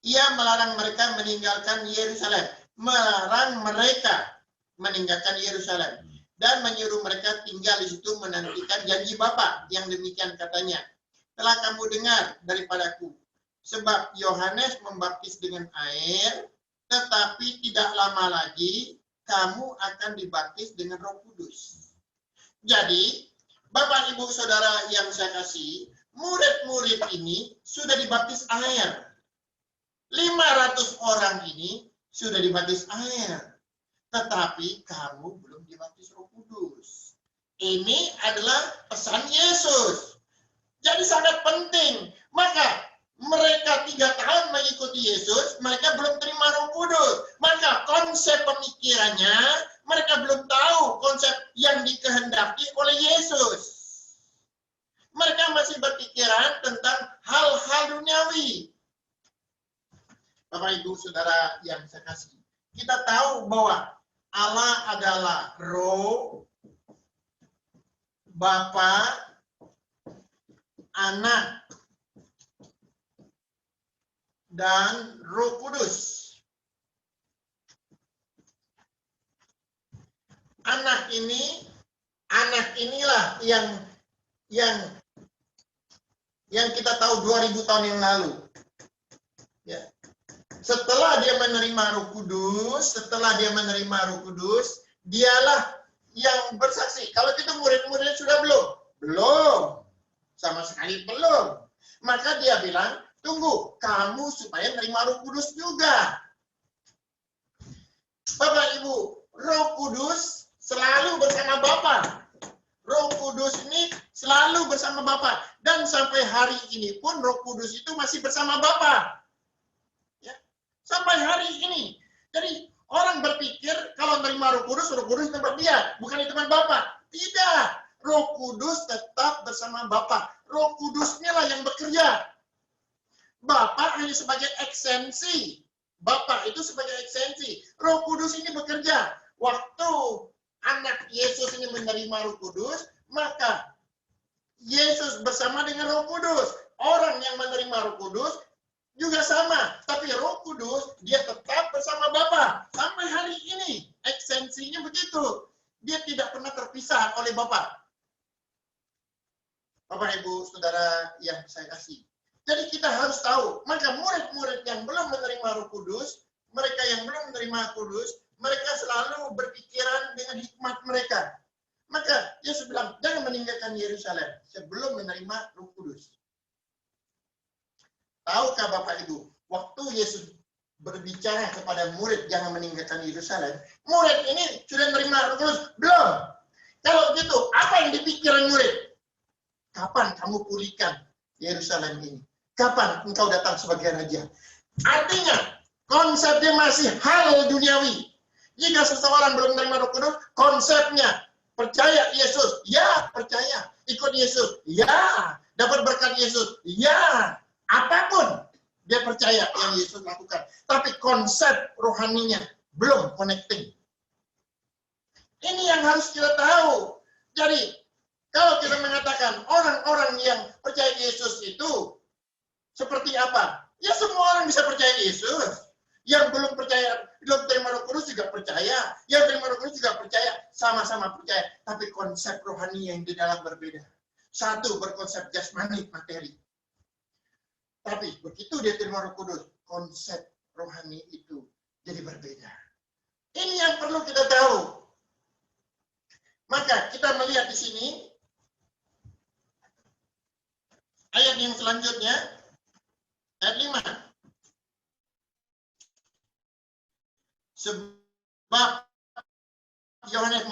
A: Ia melarang mereka meninggalkan Yerusalem, melarang mereka meninggalkan Yerusalem dan menyuruh mereka tinggal di situ menantikan janji Bapa, yang demikian katanya, telah kamu dengar daripadaku, sebab Yohanes membaptis dengan air, tetapi tidak lama lagi kamu akan dibaptis dengan Roh Kudus. Jadi, Bapak, Ibu, Saudara yang saya kasih, murid-murid ini sudah dibaptis air. 500 orang ini sudah dibaptis air. Tetapi kamu belum dibaptis Roh Kudus. Ini adalah pesan Yesus. Jadi sangat penting. Maka mereka 3 tahun mengikuti Yesus, mereka belum terima Roh Kudus. Maka konsep pemikirannya, mereka belum tahu konsep yang dikehendaki oleh Yesus. Mereka masih berpikiran tentang hal-hal duniawi. Bapak, Ibu, Saudara yang saya kasih, kita tahu bahwa Allah adalah Roh, Bapa, Anak, dan Roh Kudus. Anak inilah yang kita tahu 2000 tahun yang lalu. Ya. Setelah dia menerima Roh Kudus, dialah yang bersaksi. Kalau kita murid-muridnya sudah belum? Belum. Sama sekali belum. Maka dia bilang, tunggu, kamu supaya terima Roh Kudus juga. Bapak, Ibu, Roh Kudus selalu bersama Bapa. Roh Kudus ini selalu bersama Bapa. Dan sampai hari ini pun Roh Kudus itu masih bersama Bapa. Ya. Sampai hari ini. Jadi orang berpikir kalau menerima Roh Kudus di tempat dia, bukan di tempat Bapa. Tidak. Roh Kudus tetap bersama Bapa. Roh Kudusnya lah yang bekerja. Bapa hanya sebagai ekstensi. Bapa itu sebagai ekstensi. Roh Kudus ini bekerja. Waktu anak Yesus ini menerima Roh Kudus, maka Yesus bersama dengan Roh Kudus. Orang yang menerima Roh Kudus juga sama, tapi Roh Kudus dia tetap bersama Bapa sampai hari ini. Ekstensinya begitu. Dia tidak pernah terpisah oleh Bapa. Bapak, Ibu, Saudara yang saya kasih. Jadi kita harus tahu, maka murid-murid yang belum menerima Roh Kudus, mereka yang belum menerima Kudus, mereka selalu berpikiran dengan hikmat mereka. Maka Yesus bilang, jangan meninggalkan Yerusalem sebelum menerima Roh Kudus. Tahukah Bapak Ibu, waktu Yesus berbicara kepada murid jangan meninggalkan Yerusalem, murid ini sudah menerima Roh Kudus? Belum. Kalau gitu, apa yang dipikiran murid? Kapan kamu pulihkan Yerusalem ini? Kapan engkau datang sebagai raja? Artinya, konsepnya masih hal duniawi. Jika seseorang belum menerima Roh Kudus, konsepnya percaya Yesus, ya percaya. Ikut Yesus, ya. Dapat berkat Yesus, ya. Apapun dia percaya yang Yesus lakukan. Tapi konsep rohaninya belum connecting. Ini yang harus kita tahu. Jadi, kalau kita mengatakan orang-orang yang percaya Yesus itu seperti apa? Ya semua orang bisa percaya Yesus. Yang belum percaya, belum terima Roh Kudus juga percaya. Yang terima Roh Kudus juga percaya. Sama-sama percaya. Tapi konsep rohani yang di dalam berbeda. Satu berkonsep jasmani, materi. Tapi begitu dia terima Roh Kudus, konsep rohani itu jadi berbeda. Ini yang perlu kita tahu. Maka kita melihat di sini ayat yang selanjutnya, ayat 5. Sebab Yohanes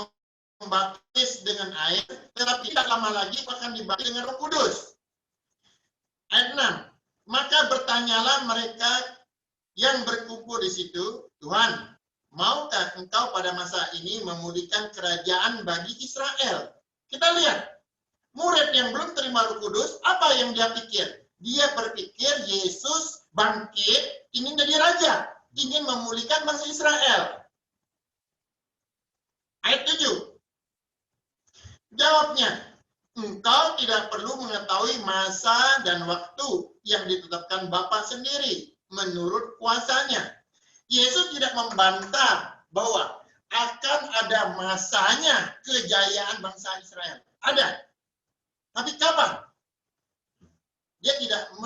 A: membaptis dengan air, tetapi tidak lama lagi akan dibaptis dengan Roh Kudus. Ayat 6. Maka bertanyalah mereka yang berkumpul di situ, Tuhan, maukah engkau pada masa ini memulihkan kerajaan bagi Israel? Kita lihat, murid yang belum terima Roh Kudus, apa yang dia pikir? Dia berpikir Yesus bangkit, ingin jadi raja, ingin memulihkan bangsa Israel. Ayat 7. Jawabnya, engkau tidak perlu mengetahui masa dan waktu yang ditetapkan Bapa sendiri menurut kuasanya. Yesus tidak membantah bahwa akan ada masanya kejayaan bangsa Israel. Ada. Tapi kapan? Dia tidak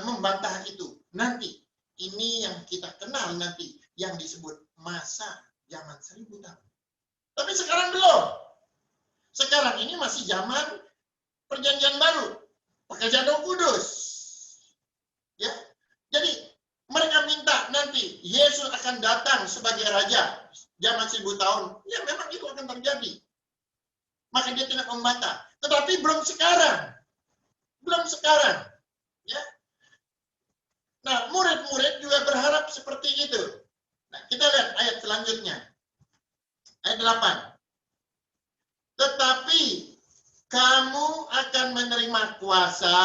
A: membantah itu. Nanti. Ini yang kita kenal nanti. Yang disebut masa zaman 1000 tahun. Tapi sekarang belum. Sekarang ini masih zaman perjanjian baru. Pekerjaan Roh Kudus. Ya. Jadi mereka minta nanti Yesus akan datang sebagai raja zaman 1000 tahun. Ya memang itu akan terjadi. Maka dia tidak membantah. Tetapi belum sekarang. Belum sekarang. Ya. Nah, murid-murid juga berharap seperti itu. Nah, kita lihat ayat selanjutnya. Ayat 8. Tetapi kamu akan menerima kuasa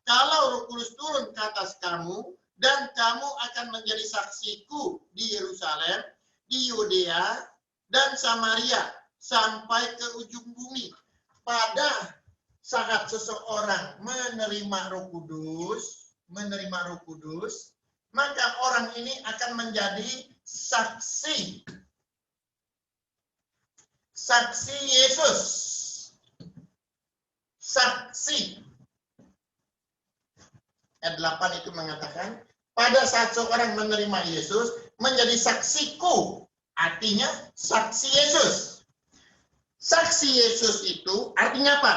A: kalau Roh Kudus turun ke atas kamu, dan kamu akan menjadi saksiku di Yerusalem, di Yudea, dan Samaria, sampai ke ujung bumi. Pada saat seseorang menerima Roh Kudus, maka orang ini akan menjadi saksi. Saksi Yesus. Saksi. Ayat 8 itu mengatakan, pada saat seorang menerima Yesus, menjadi saksiku. Artinya, saksi Yesus. Saksi Yesus itu artinya apa?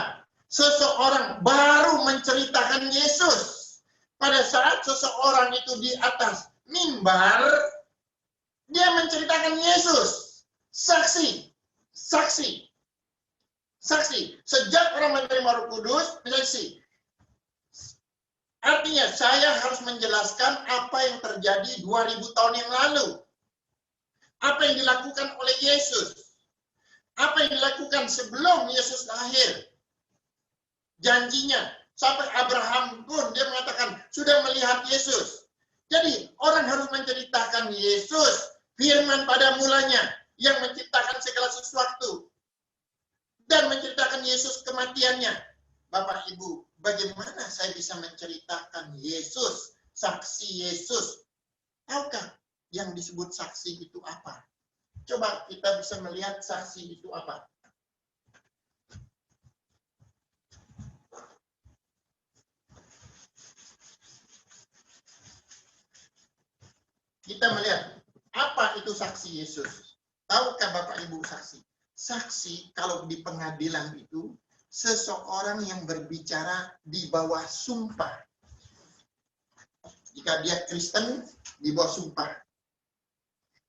A: Seseorang baru menceritakan Yesus. Pada saat seseorang itu di atas mimbar, Dia menceritakan Yesus. Saksi. Saksi. Saksi. Sejak orang menerima Roh Kudus, saksi. Artinya saya harus menjelaskan apa yang terjadi 2000 tahun yang lalu. Apa yang dilakukan oleh Yesus. Apa yang dilakukan sebelum Yesus lahir. Janjinya. Sampai Abraham pun dia mengatakan sudah melihat Yesus. Jadi orang harus menceritakan Yesus. Firman pada mulanya. Yang menciptakan segala sesuatu. Dan menceritakan Yesus kematiannya. Bapak Ibu, bagaimana saya bisa menceritakan Yesus, saksi Yesus? Tahukah yang disebut saksi itu apa? Coba kita bisa melihat saksi itu apa. Kita melihat, apa itu saksi Yesus? Tahukah Bapak Ibu saksi? Saksi kalau di pengadilan itu, seseorang yang berbicara di bawah sumpah. Jika dia Kristen, di bawah sumpah.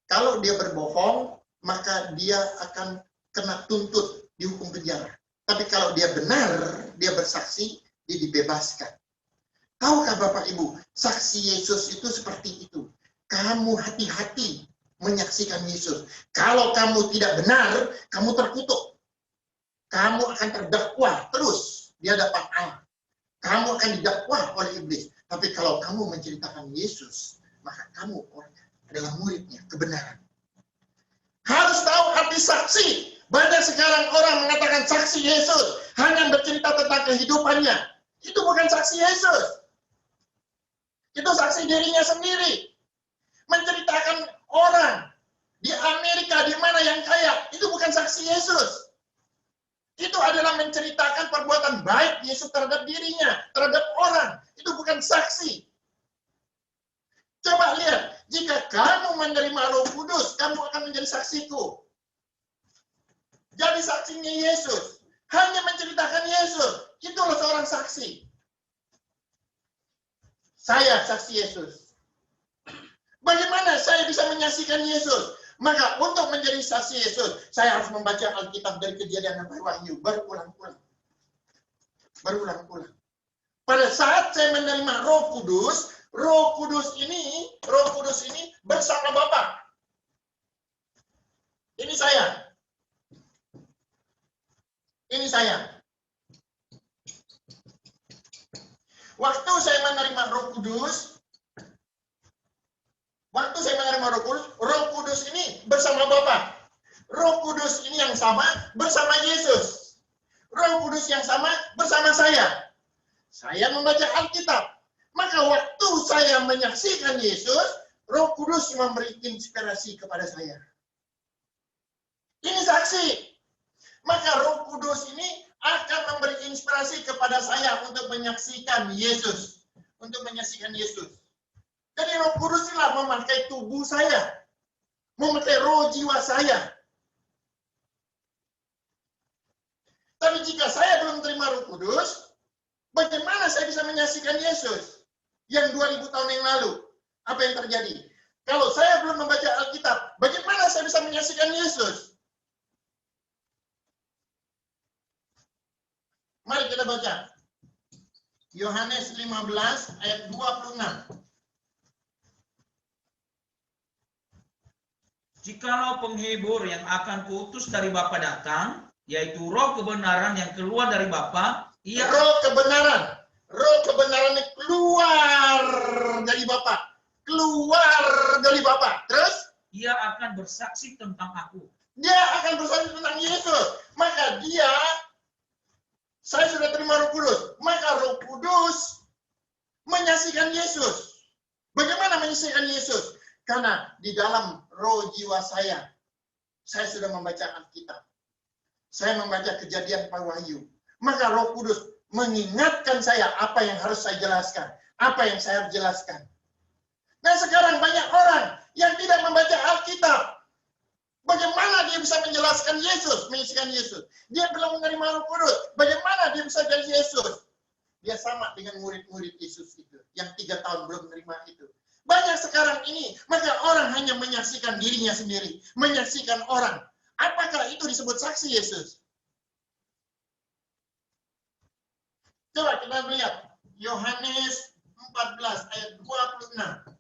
A: Kalau dia berbohong, maka dia akan kena tuntut, dihukum penjara. Tapi kalau dia benar, dia bersaksi, dia dibebaskan. Tahukah Bapak Ibu, saksi Yesus itu seperti itu. Kamu hati-hati menyaksikan Yesus. Kalau kamu tidak benar, kamu terkutuk. Kamu akan terdakwa terus di hadapan Allah. Kamu akan didakwa oleh iblis. Tapi kalau kamu menceritakan Yesus, maka kamu adalah muridnya, kebenaran. Harus tahu arti saksi. Banyak sekarang orang mengatakan saksi Yesus, hanya bercerita tentang kehidupannya. Itu bukan saksi Yesus. Itu saksi dirinya sendiri. Menceritakan orang di Amerika, di mana yang kaya, itu bukan saksi Yesus. Itu adalah menceritakan perbuatan baik Yesus terhadap dirinya, terhadap orang. Itu bukan saksi. Coba lihat, jika kamu menerima Roh Kudus, kamu akan menjadi saksiku. Jadi saksinya Yesus. Hanya menceritakan Yesus. Itulah seorang saksi. Saya saksi Yesus. Bagaimana saya bisa menyaksikan Yesus? Maka untuk menjadi saksi Yesus, saya harus membaca Alkitab dari Kejadian sampai Wahyu berulang-ulang. Berulang-ulang. Pada saat saya menerima Roh Kudus ini bersama Bapa. Ini saya. Ini saya. Waktu saya menerima Roh Kudus, Roh Kudus ini bersama Bapa. Roh Kudus ini yang sama bersama Yesus. Roh Kudus yang sama bersama saya. Saya membaca Alkitab. Maka waktu saya menyaksikan Yesus, Roh Kudus memberi inspirasi kepada saya. Ini saksi. Maka Roh Kudus ini akan memberi inspirasi kepada saya untuk menyaksikan Yesus. Untuk menyaksikan Yesus. Jadi Roh Kudus inilah memakai tubuh saya. Memakai roh jiwa saya. Tapi jika saya belum terima Roh Kudus, bagaimana saya bisa menyaksikan Yesus? Yang 2000 tahun yang lalu. Apa yang terjadi? Kalau saya belum membaca Alkitab, bagaimana saya bisa menyaksikan Yesus? Mari kita baca. Yohanes 15 ayat 26.
C: Jikalau penghibur yang akan kuutus dari Bapa datang, yaitu roh kebenaran yang keluar dari Bapa, ia
A: Roh kebenaran yang keluar dari Bapa. Keluar dari Bapa. Terus?
C: ia akan bersaksi tentang aku.
A: Dia akan bersaksi tentang Yesus. Maka saya sudah terima Roh Kudus. Maka Roh Kudus menyaksikan Yesus. Bagaimana menyaksikan Yesus? Karena di dalam roh jiwa saya sudah membaca Alkitab. Saya membaca Kejadian sampai Wahyu. Maka Roh Kudus mengingatkan saya apa yang harus saya jelaskan. Apa yang saya harus jelaskan. Nah sekarang banyak orang yang tidak membaca Alkitab. Bagaimana dia bisa menjelaskan Yesus, menyaksikan Yesus? Dia belum menerima Roh Kudus. Bagaimana dia bisa jadi Yesus? Dia sama dengan murid-murid Yesus itu. Yang 3 tahun belum menerima itu. Banyak sekarang ini, maka orang hanya menyaksikan dirinya sendiri, menyaksikan orang. Apakah itu disebut saksi Yesus? Coba kita lihat Yohanes 14 ayat 26.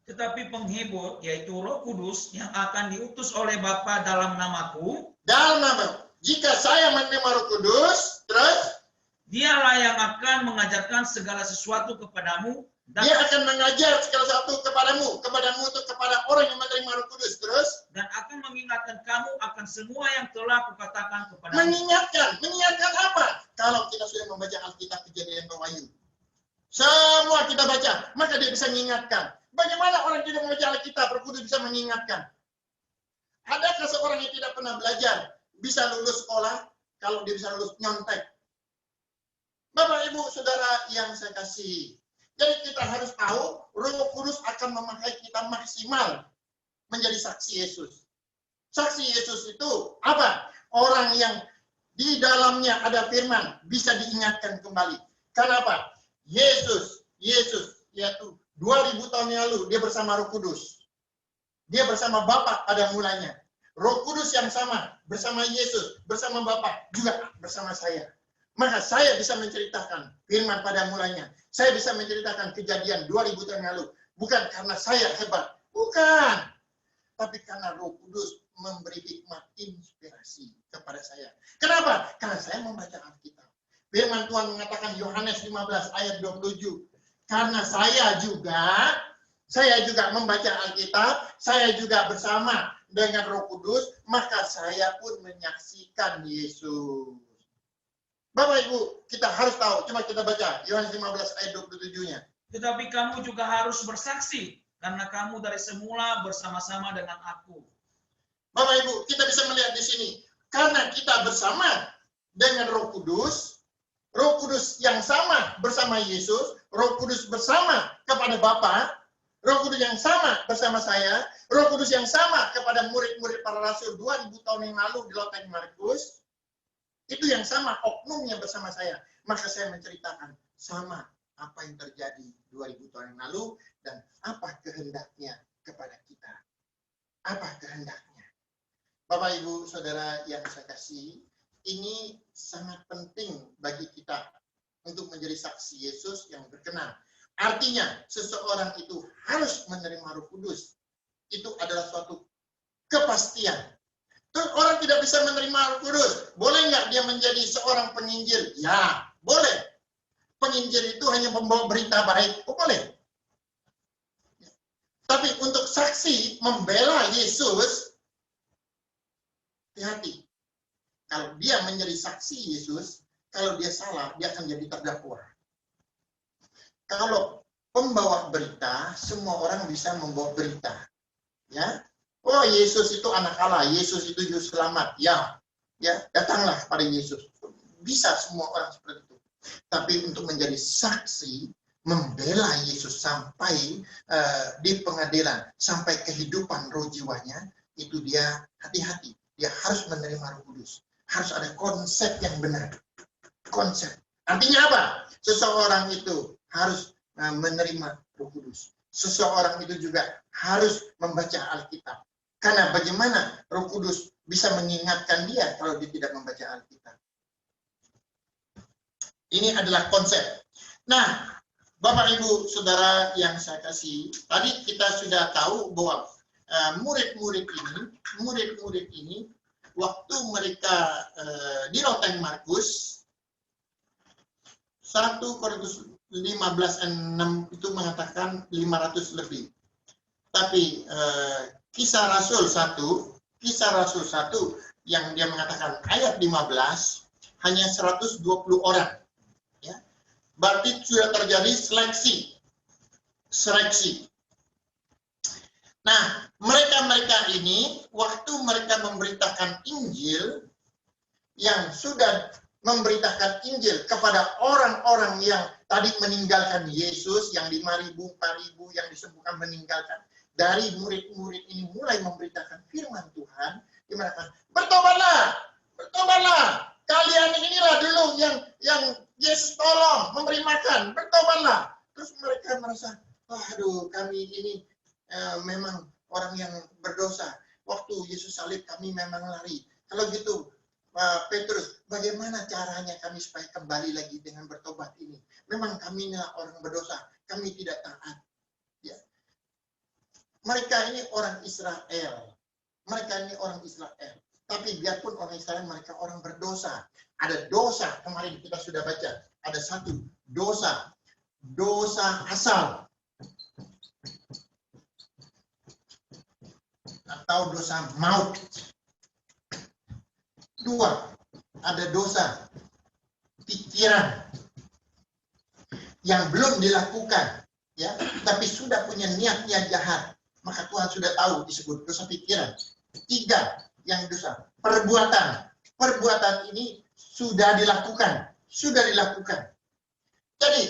C: Tetapi penghibur, yaitu Roh Kudus yang akan diutus oleh Bapa dalam namaku,
A: Dalam nama, jika saya menerima Roh Kudus, terus
C: Dialah yang akan mengajarkan segala sesuatu kepadamu dan,
A: dia akan mengajar segala sesuatu kepadamu itu kepada orang yang menerima Roh Kudus. Terus
C: dan akan mengingatkan kamu akan semua yang telah kukatakan kepadamu.
A: mengingatkan apa? Kalau kita sudah membaca Alkitab Kejadian ke Wahyu, semua kita baca, maka dia bisa mengingatkan. Bagaimana orang tidak membaca Alkitab, Roh Kudus bisa mengingatkan? Adakah seorang yang tidak pernah belajar bisa lulus sekolah kalau dia bisa lulus nyontek? Bapak, Ibu, Saudara yang saya kasihi. Jadi kita harus tahu Roh Kudus akan memakai kita maksimal menjadi saksi Yesus. Saksi Yesus itu apa? Orang yang di dalamnya ada firman bisa diingatkan kembali. Kenapa? Yesus yaitu 2000 tahun yang lalu dia bersama Roh Kudus. Dia bersama Bapa pada mulanya. Roh Kudus yang sama bersama Yesus, bersama Bapa juga bersama saya. Maka saya bisa menceritakan firman pada mulanya. Saya bisa menceritakan kejadian 2000 tahun lalu. Bukan karena saya hebat. Bukan. Tapi karena Roh Kudus memberi hikmat inspirasi kepada saya. Kenapa? Karena saya membaca Alkitab. Firman Tuhan mengatakan Yohanes 15 ayat 27. Karena saya juga membaca Alkitab. Saya juga bersama dengan Roh Kudus. Maka saya pun menyaksikan Yesus. Bapak Ibu, kita harus tahu. Coba kita baca Yohanes 15 ayat 27-nya.
C: Tetapi kamu juga harus bersaksi, karena kamu dari semula bersama-sama dengan aku.
A: Bapak Ibu, kita bisa melihat di sini. Karena kita bersama dengan Roh Kudus yang sama bersama Yesus, Roh Kudus bersama kepada Bapa, Roh Kudus yang sama bersama saya, Roh Kudus yang sama kepada murid-murid para rasul 2000 tahun yang lalu di Lautan Markus, itu yang sama oknumnya bersama saya. Maka saya menceritakan sama apa yang terjadi 2000 tahun yang lalu dan apa kehendaknya kepada kita. Apa kehendaknya? Bapak, Ibu, Saudara yang saya kasih, ini sangat penting bagi kita untuk menjadi saksi Yesus yang berkenan. Artinya, seseorang itu harus menerima Roh Kudus. Itu adalah suatu kepastian. Terus orang tidak bisa menerima Roh Kudus. Boleh nggak dia menjadi seorang penginjil? Ya, boleh. Penginjil itu hanya membawa berita baik. Oh, boleh. Tapi untuk saksi membela Yesus, hati-hati. Kalau dia menjadi saksi Yesus, kalau dia salah, dia akan jadi terdakwa. Kalau pembawa berita, semua orang bisa membawa berita. Ya. Oh, Yesus itu anak Allah, Yesus itu juru selamat. Ya, datanglah pada Yesus. Bisa semua orang seperti itu. Tapi untuk menjadi saksi, membela Yesus sampai di pengadilan, sampai kehidupan roh jiwanya, itu dia hati-hati. Dia harus menerima Roh Kudus. Harus ada konsep yang benar. Konsep. Artinya apa? Seseorang itu harus menerima Roh Kudus. Seseorang itu juga harus membaca Alkitab. Karena bagaimana Roh Kudus bisa mengingatkan dia kalau dia tidak membaca Alkitab. Ini adalah konsep. Nah, Bapak, Ibu, Saudara yang saya kasih, tadi kita sudah tahu bahwa murid-murid ini, waktu mereka di Lautan Markus, 1 Korintus 15 ayat 6 itu mengatakan 500 lebih. Tapi Kisah Rasul 1 yang dia mengatakan ayat 15 hanya 120 orang. Ya. Berarti sudah terjadi seleksi. Nah, mereka ini waktu mereka memberitakan Injil, yang sudah memberitakan Injil kepada orang-orang yang tadi meninggalkan Yesus, yang 5.000, 4.000 yang disembuhkan meninggalkan. Dari murid-murid ini mulai memberitakan firman Tuhan, dimana bertobatlah, kalian inilah dulu yang Yesus tolong memberi makan, bertobatlah. Terus mereka merasa, aduh kami ini memang orang yang berdosa. Waktu Yesus salib kami memang lari. Kalau gitu, Pak Petrus, bagaimana caranya kami supaya kembali lagi dengan bertobat ini? Memang kami orang berdosa, kami tidak taat. Ya. Mereka ini orang Israel. Mereka ini orang Israel. Tapi biarpun orang Israel, mereka orang berdosa. Ada dosa, kemarin kita sudah baca. Ada satu dosa. Dosa asal. Atau dosa maut. Dua, ada dosa pikiran yang belum dilakukan, ya, tapi sudah punya niatnya jahat, maka Tuhan sudah tahu disebut dosa pikiran. Tiga, yang dosa perbuatan. Perbuatan ini sudah dilakukan, Jadi,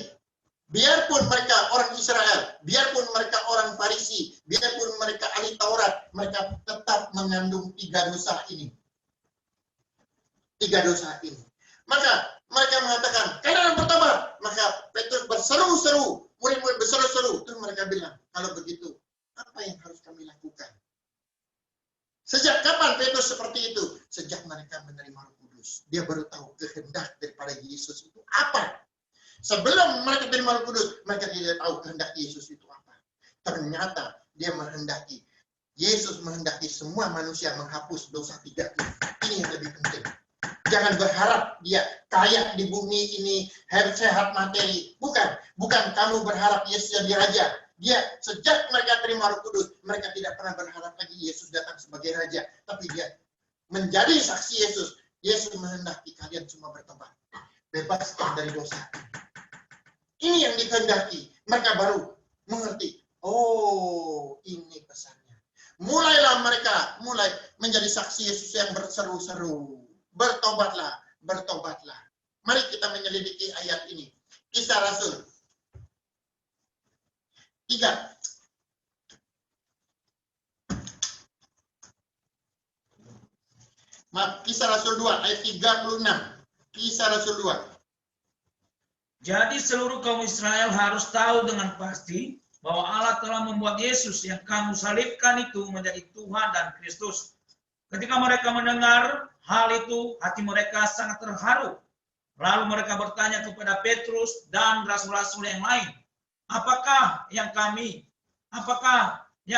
A: biarpun mereka orang Israel, biarpun mereka orang Farisi, biarpun mereka ahli Taurat, mereka tetap mengandung tiga dosa ini. Maka mereka mengatakan, kalian bertobat. Maka Petrus berseru-seru, murid-murid berseru-seru. Terus mereka bilang, kalau begitu, apa yang harus kami lakukan? Sejak kapan Petrus seperti itu? Sejak mereka menerima Roh Kudus. Dia baru tahu kehendak daripada Yesus itu apa. Sebelum mereka menerima Roh Kudus, mereka tidak tahu kehendak Yesus itu apa. Ternyata dia menghendaki. Yesus menghendaki semua manusia menghapus dosa tiga ini. Ini yang lebih penting. Jangan berharap dia kaya di bumi ini, sehat materi. Bukan kamu berharap Yesus jadi raja. Dia sejak mereka terima Roh Kudus, mereka tidak pernah berharap lagi Yesus datang sebagai raja. Tapi dia menjadi saksi Yesus. Yesus menghendaki kalian semua bertobat. Bebaskan dari dosa. Ini yang dikehendaki. Mereka baru mengerti. Oh, ini pesannya. Mulailah mereka menjadi saksi Yesus yang berseru-seru. Bertobatlah. Mari kita menyelidiki ayat ini. Kisah Rasul 3. Kisah Rasul 2 ayat 36. Kisah Rasul 2.
C: Jadi seluruh kaum Israel harus tahu dengan pasti bahwa Allah telah membuat Yesus yang kamu salibkan itu menjadi Tuhan dan Kristus. Ketika mereka mendengar hal itu, hati mereka sangat terharu. Lalu mereka bertanya kepada Petrus dan rasul-rasul yang lain, apakah yang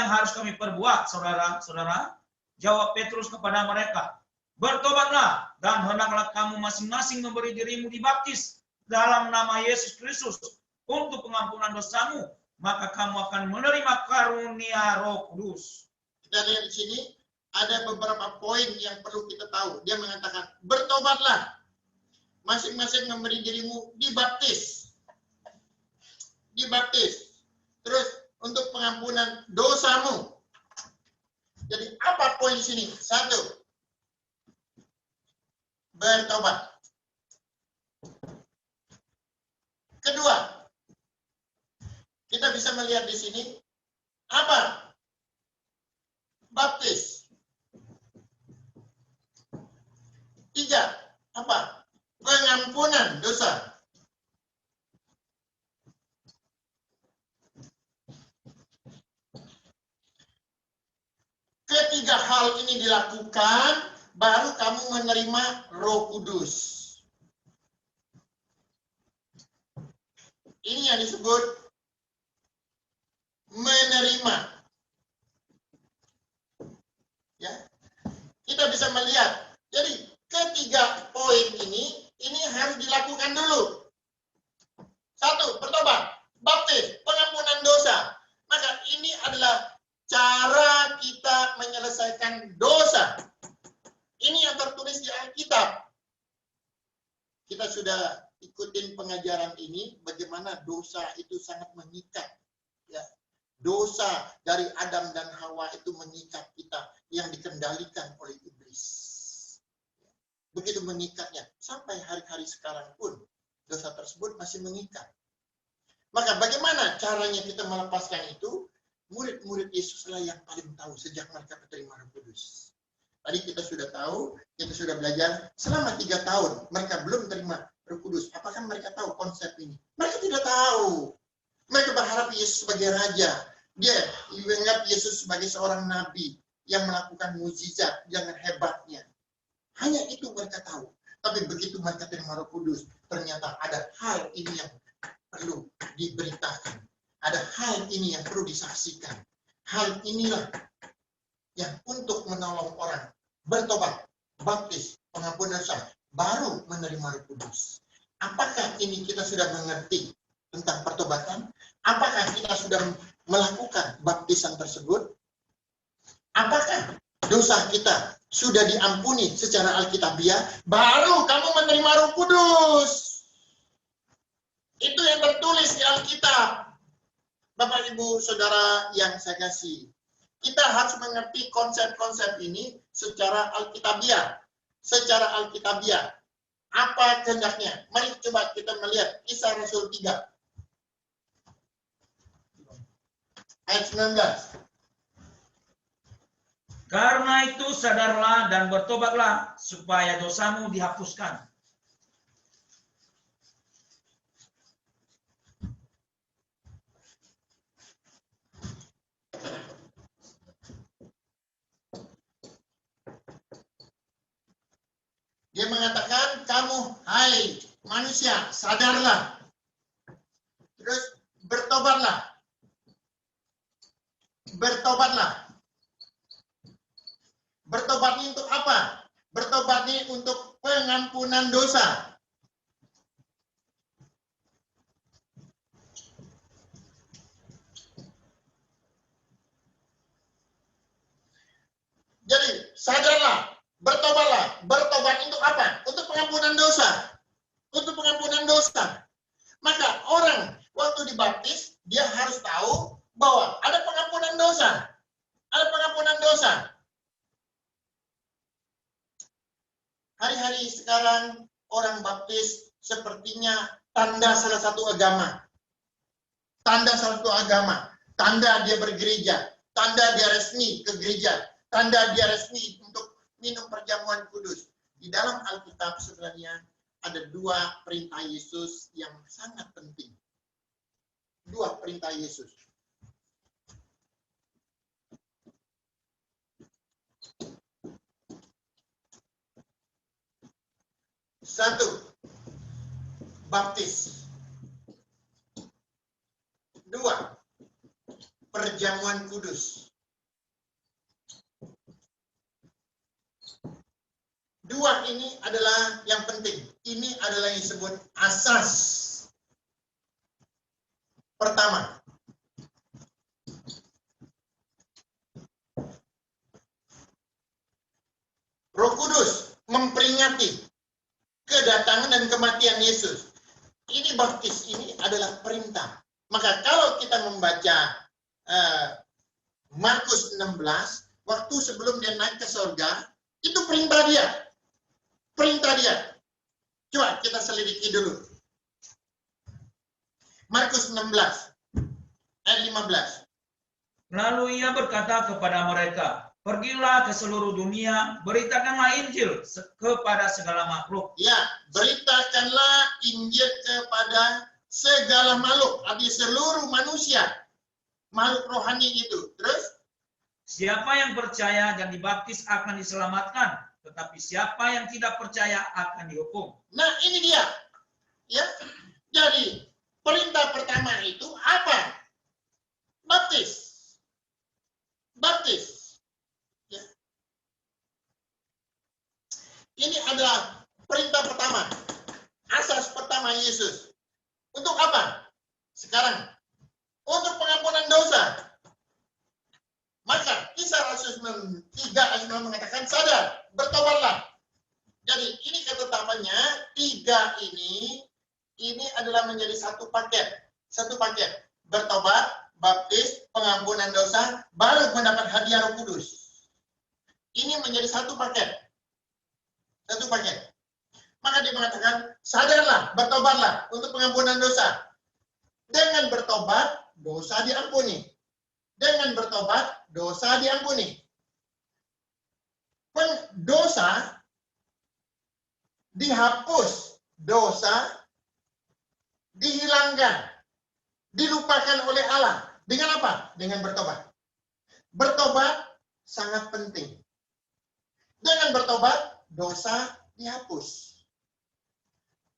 C: harus kami perbuat, saudara-saudara? Jawab Petrus kepada mereka, bertobatlah dan hendaklah kamu masing-masing memberi dirimu dibaptis dalam nama Yesus Kristus untuk pengampunan dosamu, maka kamu akan menerima karunia Roh Kudus.
A: Kita lihat di sini ada beberapa poin yang perlu kita tahu. Dia mengatakan, bertobatlah. Masing-masing memberi dirimu dibaptis. Terus untuk pengampunan dosamu. Jadi apa poin di sini? 1. Bertobat. Kedua, kita bisa melihat di sini apa? Baptis. 3. Apa? Pengampunan dosa. Ketiga hal ini dilakukan, baru kamu menerima Roh Kudus. Ini yang disebut menerima. Ya. Kita bisa melihat. Jadi ketiga poin ini harus dilakukan dulu. 1. Bertobat, baptis, pengampunan dosa. Maka ini adalah cara kita menyelesaikan dosa. Ini yang tertulis di Alkitab. Kita sudah ikutin pengajaran ini, bagaimana dosa itu sangat mengikat. Ya. Dosa dari Adam dan Hawa itu mengikat kita, yang dikendalikan oleh iblis. Begitu mengikatnya, sampai hari-hari sekarang pun dosa tersebut masih mengikat. Maka bagaimana caranya kita melepaskan itu? Murid-murid Yesuslah yang paling tahu sejak mereka menerima Roh Kudus. Tadi kita sudah tahu, kita sudah belajar selama 3 tahun mereka belum terima Roh Kudus. Apakah mereka tahu konsep ini? Mereka tidak tahu. Mereka berharap Yesus sebagai raja. Dia menganggap Yesus sebagai seorang nabi yang melakukan mukjizat dengan hebatnya. Hanya itu mereka tahu. Tapi begitu mereka terima Roh Kudus, ternyata ada hal ini yang perlu diberitakan. Ada hal ini yang perlu disaksikan. Hal inilah yang untuk menolong orang bertobat, baptis, pengampunan dosa, baru menerima Roh Kudus. Apakah ini kita sudah mengerti tentang pertobatan? Apakah kita sudah melakukan baptisan tersebut? Apakah dosa kita sudah diampuni secara alkitabiah? Baru kamu menerima Roh Kudus. Itu yang tertulis di Alkitab. Bapak, Ibu, Saudara yang saya kasih. Kita harus mengerti konsep-konsep ini secara alkitabiah. Secara alkitabiah. Apa kehendaknya? Mari coba kita melihat Kisah Rasul 3. Ayat 19.
C: Karena itu sadarlah dan bertobatlah supaya dosamu dihapuskan.
A: Dia mengatakan, kamu, hai manusia, sadarlah. Terus bertobatlah. Bertobatlah. Bertobat ini untuk apa? Bertobat ini untuk pengampunan dosa. Jadi, sadarlah, bertobatlah. Bertobat untuk apa? Untuk pengampunan dosa. Untuk pengampunan dosa. Maka orang waktu dibaptis, dia harus tahu bahwa ada pengampunan dosa. Ada pengampunan dosa. Hari-hari sekarang orang baptis sepertinya tanda salah satu agama. Tanda salah satu agama. Tanda dia bergereja. Tanda dia resmi ke gereja. Tanda dia resmi untuk minum perjamuan kudus. Di dalam Alkitab sebenarnya ada dua perintah Yesus yang sangat penting. Dua perintah Yesus. Satu, baptis. Dua, perjamuan kudus. Dua ini adalah yang penting. Ini adalah yang disebut asas. Pertama, Roh Kudus memperingati kedatangan dan kematian Yesus. Ini baptis, ini adalah perintah. Maka kalau kita membaca Markus 16, waktu sebelum dia naik ke surga, itu perintah dia. Perintah dia. Coba kita selidiki dulu. Markus 16, ayat 15.
C: Lalu ia berkata kepada mereka, pergilah ke seluruh dunia, beritakanlah Injil kepada segala makhluk.
A: Ya, beritakanlah Injil kepada segala makhluk, artinya seluruh manusia, makhluk rohani itu. Terus,
C: Siapa yang percaya dan dibaptis akan diselamatkan, tetapi siapa yang tidak percaya akan dihukum.
A: nah ini dia. Ya, jadi perintah pertama itu apa? Baptis. Baptis. Ya. Ini adalah perintah pertama. Asas pertama Yesus. Untuk apa? Sekarang, untuk pengampunan dosa. Maka Kisah Rasul 3 ayat 9 mengatakan sadar, bertobatlah. Jadi ini ketetapannya, tiga ini adalah menjadi satu paket. Satu paket. Bertobat, baptis, pengampunan dosa, baru mendapat hadiah Roh Kudus. Ini menjadi satu paket. Satu paket. Maka dia mengatakan, sadarlah, bertobatlah untuk pengampunan dosa. Dengan bertobat, dosa diampuni. Dengan bertobat, dosa diampuni. Dosa dihapus, dosa dihilangkan. dilupakan oleh Allah. Dengan apa? Dengan bertobat. Bertobat sangat penting. Dengan bertobat, dosa dihapus.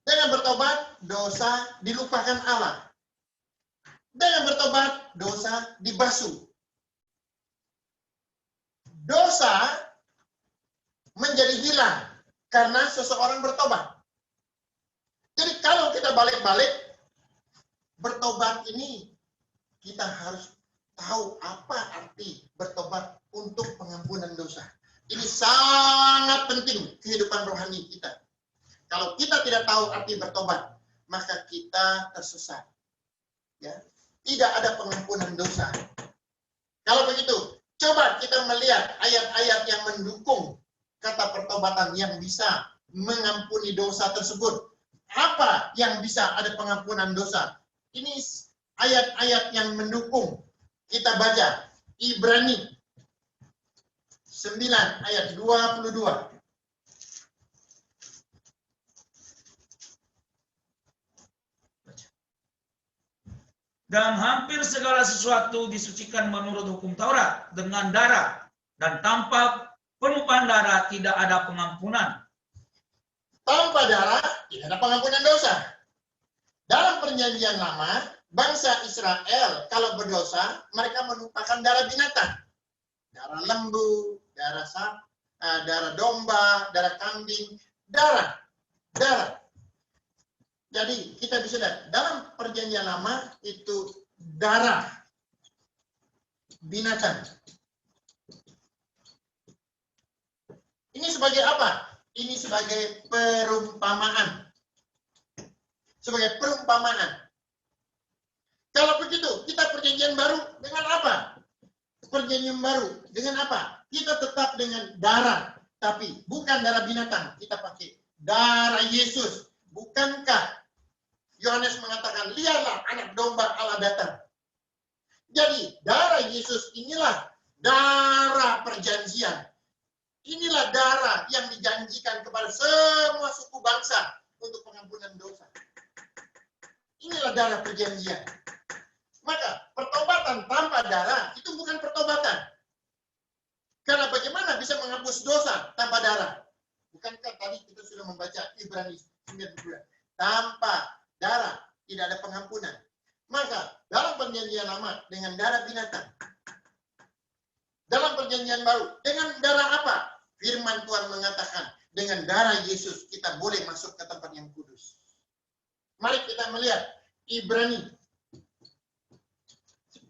A: Dengan bertobat, dosa dilupakan Allah. Dengan bertobat, dosa dibasuh. Dosa menjadi hilang karena seseorang bertobat. Jadi kalau kita balik-balik, bertobat ini kita harus tahu apa arti bertobat untuk pengampunan dosa. Ini sangat penting kehidupan rohani kita. Kalau kita tidak tahu arti bertobat, maka kita tersesat. Ya, tidak ada pengampunan dosa. Kalau begitu, coba kita melihat ayat-ayat yang mendukung kata pertobatan yang bisa mengampuni dosa tersebut. Apa yang bisa ada pengampunan dosa? Ini ayat-ayat yang mendukung. Kita baca Ibrani 9 ayat 22.
C: Dan hampir segala sesuatu disucikan menurut hukum Taurat dengan darah, dan tanpa penumpahan darah tidak ada pengampunan.
A: Tanpa darah tidak ada pengampunan dosa. Dalam perjanjian lama, bangsa Israel kalau berdosa, mereka menumpahkan darah binatang. Darah lembu, darah domba, darah kambing, darah. Jadi kita bisa lihat, dalam perjanjian lama itu darah binatang. Ini sebagai apa? Ini sebagai perumpamaan. Sebagai perumpamaan. Kalau begitu, kita perjanjian baru dengan apa? Perjanjian baru dengan apa? Kita tetap dengan darah, tapi bukan darah binatang. Kita pakai darah Yesus. Bukankah Yohanes mengatakan, lihatlah anak domba Allah datang. Jadi darah Yesus inilah darah perjanjian. Inilah darah yang dijanjikan kepada semua suku bangsa untuk pengampunan dosa. Inilah darah perjanjian. Maka pertobatan tanpa darah itu bukan pertobatan. Karena bagaimana bisa menghapus dosa tanpa darah? Bukankah tadi kita sudah membaca Ibrani 9 bulan. Tanpa darah tidak ada pengampunan. Maka dalam perjanjian lama dengan darah binatang. Dalam perjanjian baru dengan darah apa? Firman Tuhan mengatakan dengan darah Yesus kita boleh masuk ke tempat yang kudus. Mari kita melihat Ibrani 10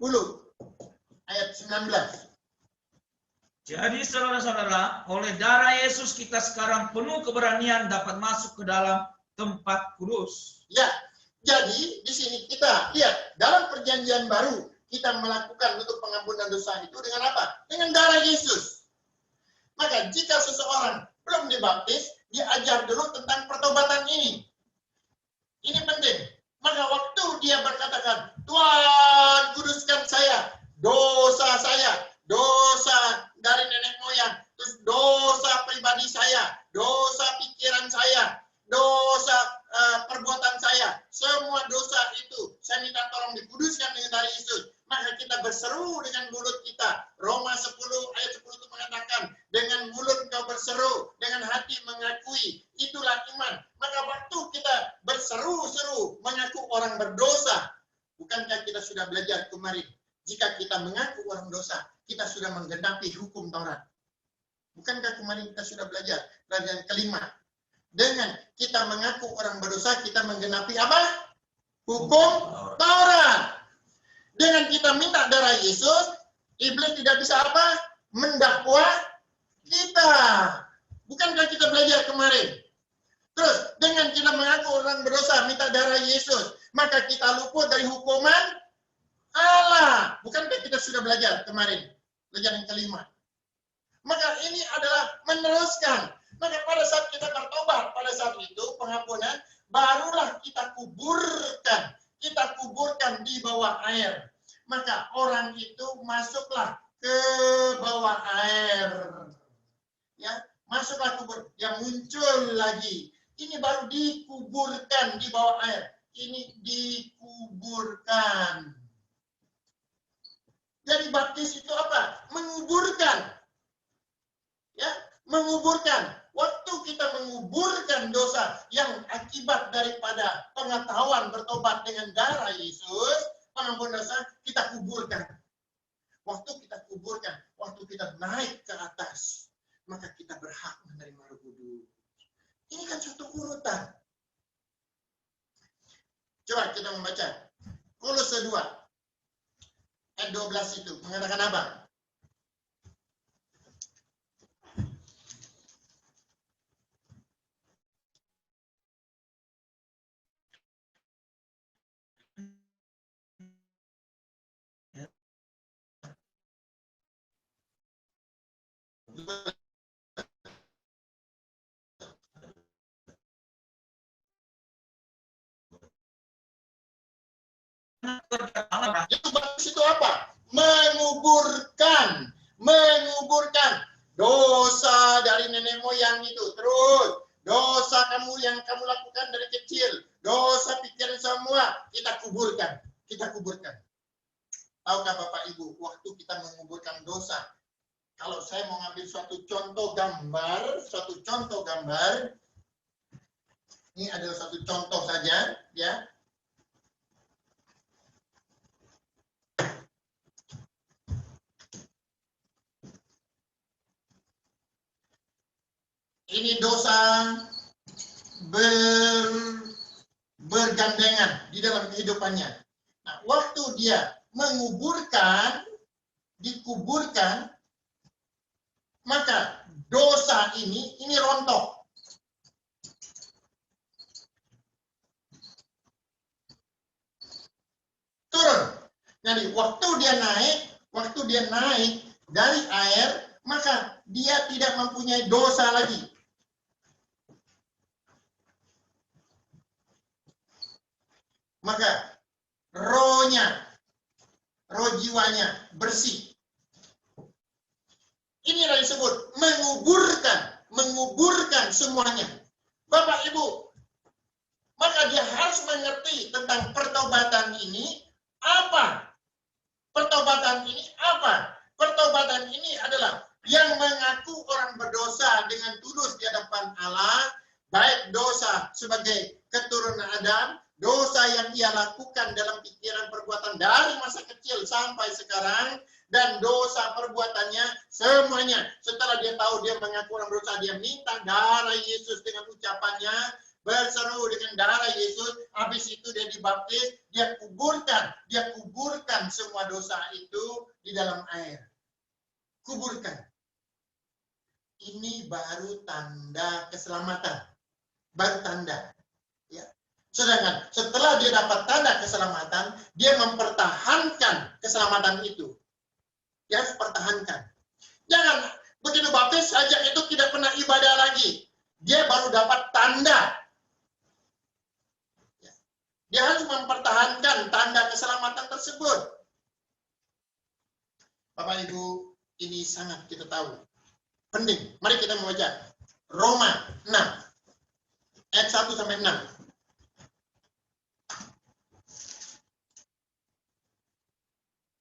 A: ayat 19.
C: Jadi saudara-saudara, oleh darah Yesus kita sekarang penuh keberanian dapat masuk ke dalam tempat kudus.
A: Ya, jadi di sini kita lihat dalam perjanjian baru kita melakukan untuk pengampunan dosa itu dengan apa? Dengan darah Yesus. Maka jika seseorang belum dibaptis, diajar dulu tentang pertobatan ini. Ini penting. Maka waktu dia berkatakan, Tuhan kuduskan saya, dosa dari nenek moyang, terus dosa pribadi saya, dosa pikiran saya, dosa perbuatan saya, semua dosa itu saya minta tolong dikuduskan dengan darah Yesus. Maka kita berseru dengan mulut kita. Roma 10 ayat 10 itu mengatakan, dengan mulut kau berseru, dengan hati mengakui, itulah iman. Maka waktu kita berseru-seru mengaku orang berdosa, bukankah kita sudah belajar kemarin? Jika kita mengaku orang dosa, kita sudah menggenapi hukum Taurat. Bukankah kemarin kita sudah belajar pelajaran kelima? Dengan kita mengaku orang berdosa, kita menggenapi apa? Hukum Taurat. Dengan kita minta darah Yesus, iblis tidak bisa apa? Mendakwa kita. Bukankah kita belajar kemarin? Terus, dengan kita mengaku orang berdosa, minta darah Yesus, maka kita luput dari hukuman Allah. Bukankah kita sudah belajar kemarin? Pelajaran kelima. Maka ini adalah meneruskan. Maka pada saat kita bertobat, pada saat itu pengampunan, barulah kita kuburkan. Kita kuburkan di bawah air. Maka orang itu masuklah ke bawah air. Ya, masuklah kubur. Yang muncul lagi. Ini baru dikuburkan di bawah air. Ini dikuburkan. menguburkan. Jadi baptis itu apa? Menguburkan. Ya, menguburkan. Waktu kita menguburkan dosa yang akibat daripada pengetahuan bertobat dengan darah Yesus, pengampunan dosa, kita kuburkan. Waktu kita kuburkan, waktu kita naik ke atas, maka kita berhak menerima Roh Kudus. Ini kan suatu urutan. Coba kita membaca. Kolose 2 ayat 12 itu mengatakan apa? Itu baptis itu apa? Menguburkan, menguburkan dosa dari nenek moyang itu. Terus dosa kamu yang kamu lakukan dari kecil, dosa pikiran semua kita kuburkan, kita kuburkan. Tahukah Bapak Ibu, waktu kita menguburkan dosa, kalau saya mau ngambil suatu contoh gambar, ini adalah satu contoh saja, ya. Ini dosa bergandengan di dalam kehidupannya. Nah, waktu dia menguburkan, dikuburkan, maka dosa ini rontok. Turun. Jadi waktu dia naik dari air, maka dia tidak mempunyai dosa lagi. Maka roh jiwanya bersih. Inilah disebut menguburkan semuanya. Bapak Ibu, maka dia harus mengerti tentang pertobatan ini apa? Pertobatan ini apa? Pertobatan ini adalah yang mengaku orang berdosa dengan tulus di hadapan Allah, baik dosa sebagai keturunan Adam, dosa yang ia lakukan dalam pikiran perbuatan dari masa kecil sampai sekarang, dan dosa perbuatannya semuanya. Setelah dia tahu dia mengaku orang berdosa, dia minta darah Yesus dengan ucapannya, berseru dengan darah Yesus, habis itu dia dibaptis, dia kuburkan semua dosa itu di dalam air. Kuburkan. Ini baru tanda keselamatan. Baru tanda. Ya. Sedangkan setelah dia dapat tanda keselamatan, dia mempertahankan keselamatan itu. Dia harus pertahankan. Jangan begitu baptis saja itu tidak pernah ibadah lagi. Dia baru dapat tanda. Dia harus mempertahankan tanda keselamatan tersebut. Bapak Ibu, ini sangat kita tahu. Penting. Mari kita membaca Roma 6 ayat 1 sampai 6.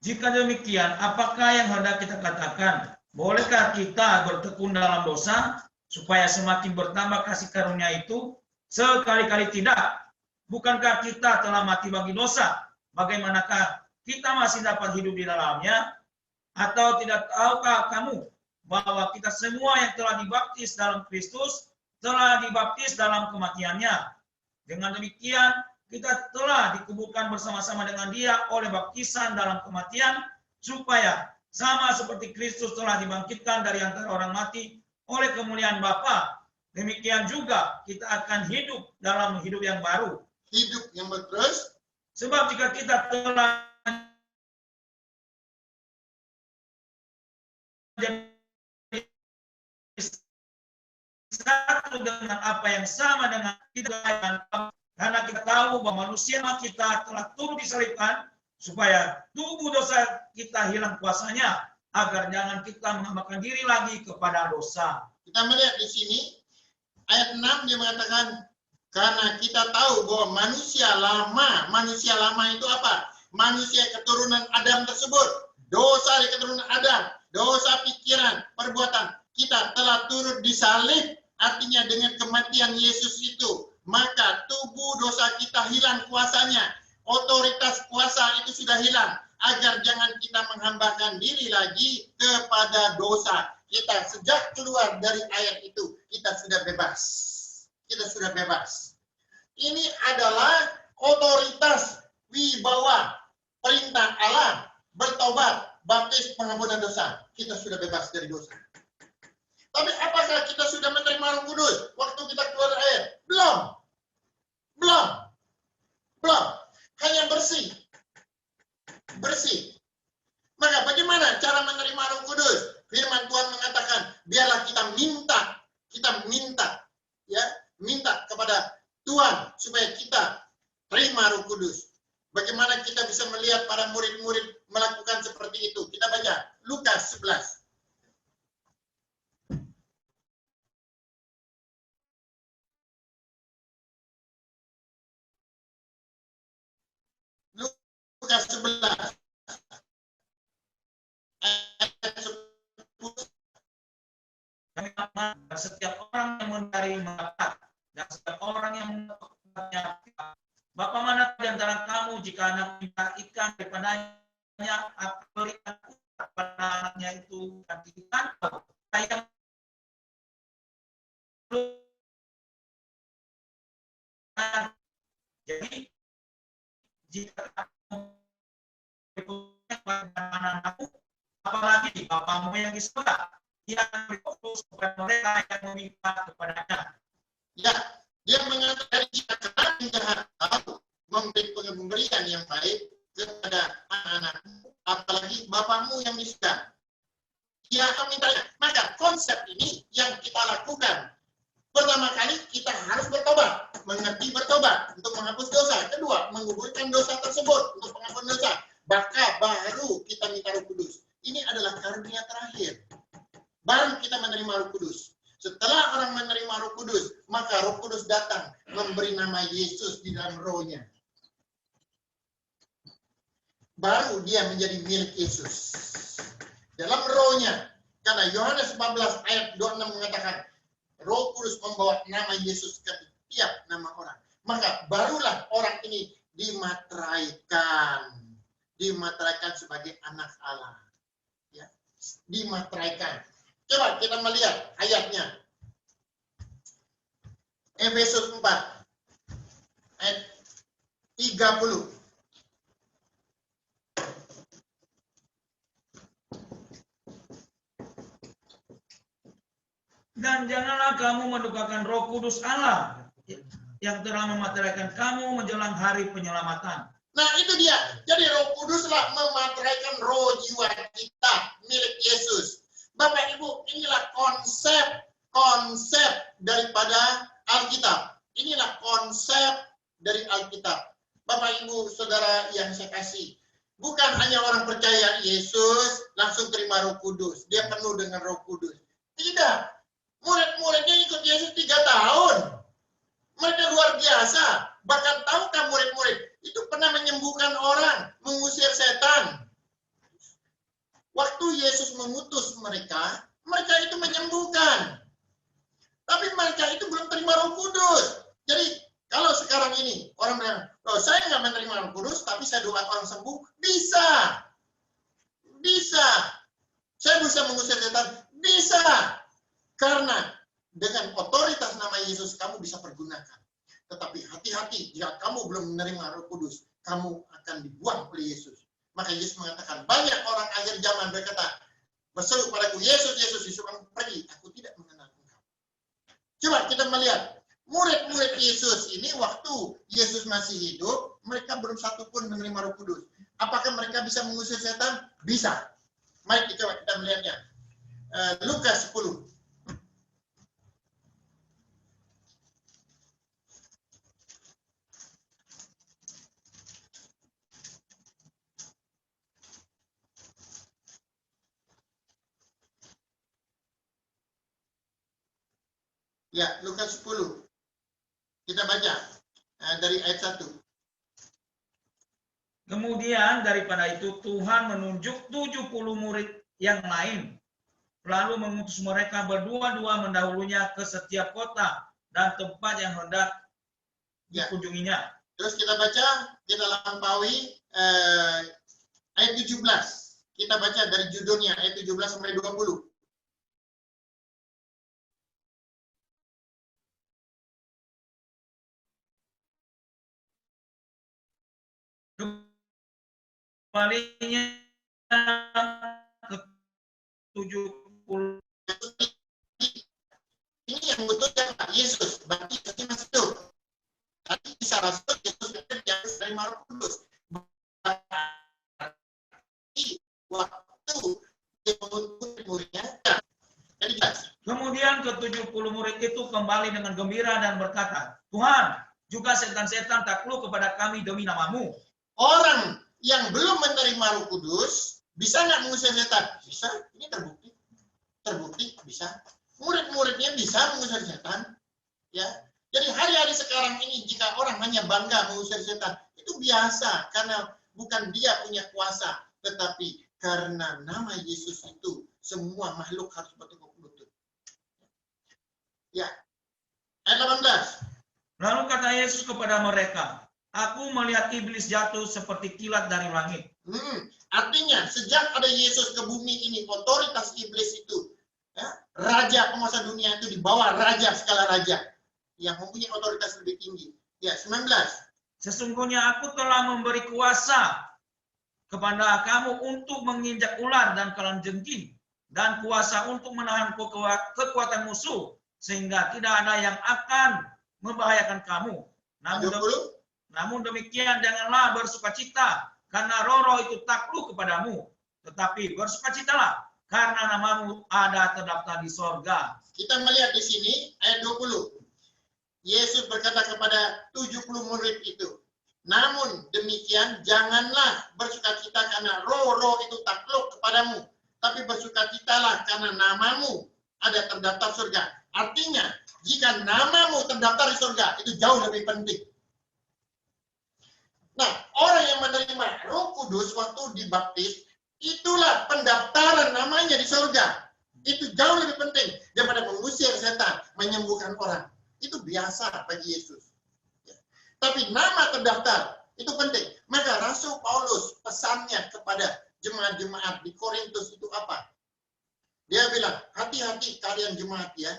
C: Jika demikian, apakah yang hendak kita katakan? Bolehkah kita bertekun dalam dosa supaya semakin bertambah kasih karunia itu? Sekali-kali tidak. Bukankah kita telah mati bagi dosa? Bagaimanakah kita masih dapat hidup di dalamnya? Atau tidak tahukah kamu bahwa kita semua yang telah dibaptis dalam Kristus telah dibaptis dalam kematiannya? Dengan demikian, kita telah dikuburkan bersama-sama dengan Dia oleh baptisan dalam kematian, supaya sama seperti Kristus telah dibangkitkan dari antara orang mati oleh kemuliaan Bapa, demikian juga kita akan hidup dalam hidup yang baru.
A: Hidup yang terus.
C: Sebab jika kita telah satu dengan apa yang sama dengan kita, karena kita tahu bahwa manusia kita telah turut disalibkan supaya tubuh dosa kita hilang kuasanya, agar jangan kita menghambakan diri lagi kepada dosa.
A: Kita melihat di sini ayat 6 dia mengatakan Karena kita tahu bahwa manusia lama itu apa? Manusia keturunan Adam tersebut, dosa di keturunan Adam, dosa pikiran, perbuatan, kita telah turut disalib, artinya dengan kematian Yesus itu, maka tubuh dosa kita hilang kuasanya, otoritas kuasa itu sudah hilang, agar jangan kita menghambakan diri lagi kepada dosa. Kita sejak keluar dari ayat itu, kita sudah bebas. Kita sudah bebas. Ini adalah otoritas wibawa perintah Allah, bertobat, baptis, pengampunan dosa. Kita sudah bebas dari dosa. Tapi apakah kita sudah menerima Roh Kudus waktu kita keluar dari ayat? Belum. Hanya bersih. Maka bagaimana cara menerima Roh Kudus? Firman Tuhan mengatakan, biarlah kita minta kepada Tuhan supaya kita terima Roh Kudus. Bagaimana kita bisa melihat para murid-murid melakukan seperti itu? Kita baca Lukas 11. Lukas 11.
C: Setiap orang yang mencari mendapat, dan setiap orang yang mendapatnya, Bapa mana di antara kamu jika anak minta ikan daripadanya akan berikan kepada anaknya itu ikan? Sayang jadi jika kamu kepada anak-anakmu, apalagi Bapamu yang di surga, dia akan berfokus kepada mereka yang meminta kepadanya.
A: Ya, dia mengatakan jika kalian tahu memberi pemberian yang baik kepada anak-anakmu, apalagi Bapamu yang di surga, dia akan mintanya. Maka konsep ini yang kita lakukan. Pertama kali kita harus bertobat, mengerti bertobat untuk menghapus dosa. Kedua, menggugurkan dosa tersebut untuk pengampunan dosa. Maka baru kita minta Roh Kudus. Ini adalah karunia terakhir. Baru kita menerima Roh Kudus. Setelah orang menerima Roh Kudus, maka Roh Kudus datang memberi nama Yesus di dalam rohnya. Baru dia menjadi milik Yesus. Dalam rohnya. Karena Yohanes 14 ayat 26 mengatakan, Roh Kudus membawa nama Yesus ke tiap nama orang. Maka barulah orang ini dimateraikan sebagai anak Allah. Ya, dimateraikan. Coba kita melihat ayatnya. Efesus 4 ayat 30.
C: Dan janganlah kamu mendukakan Roh Kudus Allah yang telah memateraikan kamu menjelang hari penyelamatan.
A: Nah itu dia. Jadi Roh Kuduslah memateraikan roh jiwa kita milik Yesus. Bapak Ibu, inilah konsep daripada Alkitab. Inilah konsep dari Alkitab. Bapak Ibu, saudara yang saya kasih. Bukan hanya orang percaya Yesus langsung terima Roh Kudus. Dia penuh dengan Roh Kudus. Tidak. Murid-muridnya ikut Yesus 3 tahun. Mereka luar biasa. Bahkan tahukah murid-murid itu pernah menyembuhkan orang, mengusir setan. Waktu Yesus mengutus mereka itu menyembuhkan. Tapi mereka itu belum terima Roh Kudus. Jadi kalau sekarang ini orang bilang, oh saya nggak menerima Roh Kudus, tapi saya doa orang sembuh, bisa. Saya bisa mengusir setan, bisa. Karena dengan otoritas nama Yesus kamu bisa pergunakan. Tetapi hati-hati jika kamu belum menerima Roh Kudus, kamu akan dibuang oleh Yesus. Maka Yesus mengatakan, banyak orang akhir zaman berkata, berseru padaku, Yesus, Yesus, disuruh pergi, aku tidak mengenal engkau. Coba kita melihat, murid-murid Yesus ini waktu Yesus masih hidup, mereka belum satu pun menerima Roh Kudus. Apakah mereka bisa mengusir setan? Bisa. Mari coba kita melihatnya. Lukas 10. Ya, Lukas 10. Kita baca dari ayat 1.
C: Kemudian daripada itu Tuhan menunjuk 70 murid yang lain, lalu mengutus mereka berdua-dua mendahulunya ke setiap kota dan tempat yang hendak
A: Ya.
C: dikunjunginya.
A: Terus kita baca, kita lampaui ayat 17. Kita baca dari judulnya ayat 17 sampai 20.
C: Kembalinya ke 70.
A: Ini yang mengutuskan Yesus, berarti Yesus masih hidup. Tadi bisa rasul Yesus bekerja dari Roh Kudus. Waktu dia mengutus muridnya, jadi jelas.
C: Kemudian ke-70 murid itu kembali dengan gembira dan berkata, Tuhan, juga setan-setan takluk kepada kami demi nama-Mu.
A: Orang yang belum menerima Roh Kudus bisa nggak mengusir setan? Bisa. Ini terbukti. Terbukti bisa. Murid-muridnya bisa mengusir setan. Ya. Jadi hari-hari sekarang ini jika orang hanya bangga mengusir setan, itu biasa karena bukan dia punya kuasa, tetapi karena nama Yesus itu semua makhluk harus bertekuk lutut. Ya. Ayat 18.
C: Lalu kata Yesus kepada mereka, Aku melihat iblis jatuh seperti kilat dari langit.
A: Artinya sejak ada Yesus ke bumi ini, otoritas iblis itu, ya, raja penguasa dunia itu di bawah raja segala raja yang mempunyai otoritas lebih tinggi. Ya, 19.
C: Sesungguhnya aku telah memberi kuasa kepada kamu untuk menginjak ular dan kalajengking, dan kuasa untuk menahan kekuatan musuh, sehingga tidak ada yang akan membahayakan kamu. Namun demikian janganlah bersukacita, karena roh-roh itu takluk kepadamu, tetapi bersukacitalah, karena namamu ada terdaftar di sorga.
A: Kita melihat di sini ayat 20. Yesus berkata kepada 70 murid itu, namun demikian janganlah bersukacita karena roh-roh itu takluk kepadamu, tapi bersukacitalah karena namamu ada terdaftar surga. Artinya, jika namamu terdaftar di surga, itu jauh lebih penting. Nah, orang yang menerima Roh Kudus waktu dibaptis, itulah pendaftaran namanya di surga. Itu jauh lebih penting daripada mengusir setan, menyembuhkan orang. Itu biasa bagi Yesus. Ya. Tapi nama terdaftar, itu penting. Maka Rasul Paulus pesannya kepada jemaat-jemaat di Korintus itu apa? Dia bilang, hati-hati kalian jemaat ya.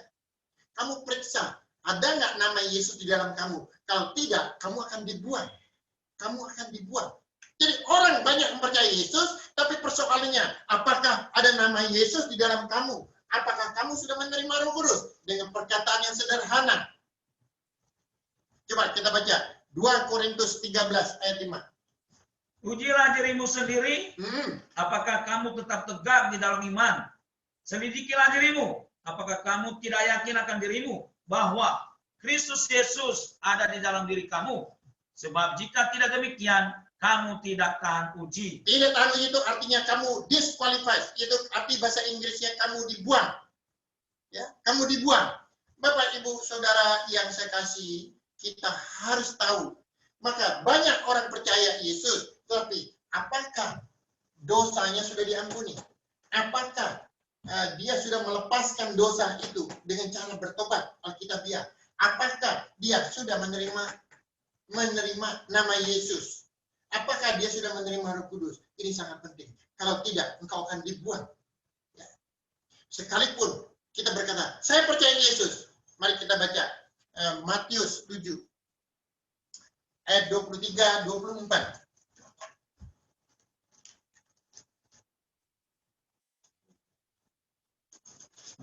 A: Kamu periksa, ada nggak nama Yesus di dalam kamu? Kalau tidak, kamu akan dibuang. Kamu akan dibuang. Jadi orang banyak mempercayai Yesus, tapi persoalannya, apakah ada nama Yesus di dalam kamu? Apakah kamu sudah menerima Roh Kudus? Dengan perkataan yang sederhana. Coba kita baca 2 Korintus 13 ayat 5.
C: Ujilah dirimu sendiri, apakah kamu tetap tegak di dalam iman. Selidikilah dirimu, apakah kamu tidak yakin akan dirimu, bahwa Kristus Yesus ada di dalam diri kamu. Sebab jika tidak demikian, kamu tidak tahan uji.
A: Tidak tahan uji itu artinya kamu disqualified. Itu arti bahasa Inggrisnya kamu dibuang. Ya, kamu dibuang. Bapak, Ibu, Saudara yang saya kasih, kita harus tahu. Maka banyak orang percaya Yesus, tapi apakah dosanya sudah diampuni? Apakah dia sudah melepaskan dosa itu dengan cara bertobat Alkitabiah? Apakah dia sudah menerima nama Yesus? Apakah dia sudah menerima Roh Kudus? Ini sangat penting. Kalau tidak, engkau akan dibuang. Ya. Sekalipun kita berkata, saya percaya Yesus. Mari kita baca Matius 7 ayat 23-24.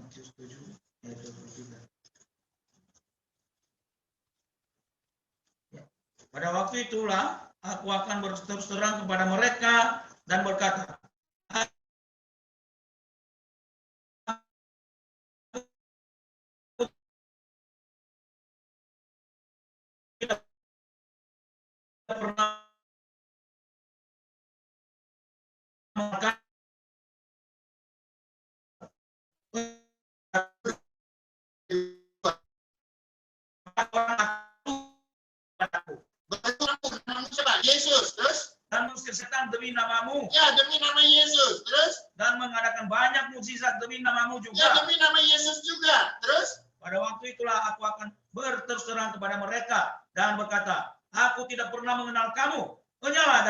C: Matius 7 ayat 23. Pada waktu itulah aku akan berterus terang kepada mereka dan berkata, tidak pernah makan orang mengusir setan demi namamu.
A: Ya, demi nama Yesus. Terus?
C: Dan mengadakan banyak mukjizat demi namamu
A: Ya,
C: juga.
A: demi nama Yesus juga. Terus?
C: Pada waktu itulah aku akan berterus terang kepada mereka dan berkata, aku tidak pernah mengenal kamu. Menyalah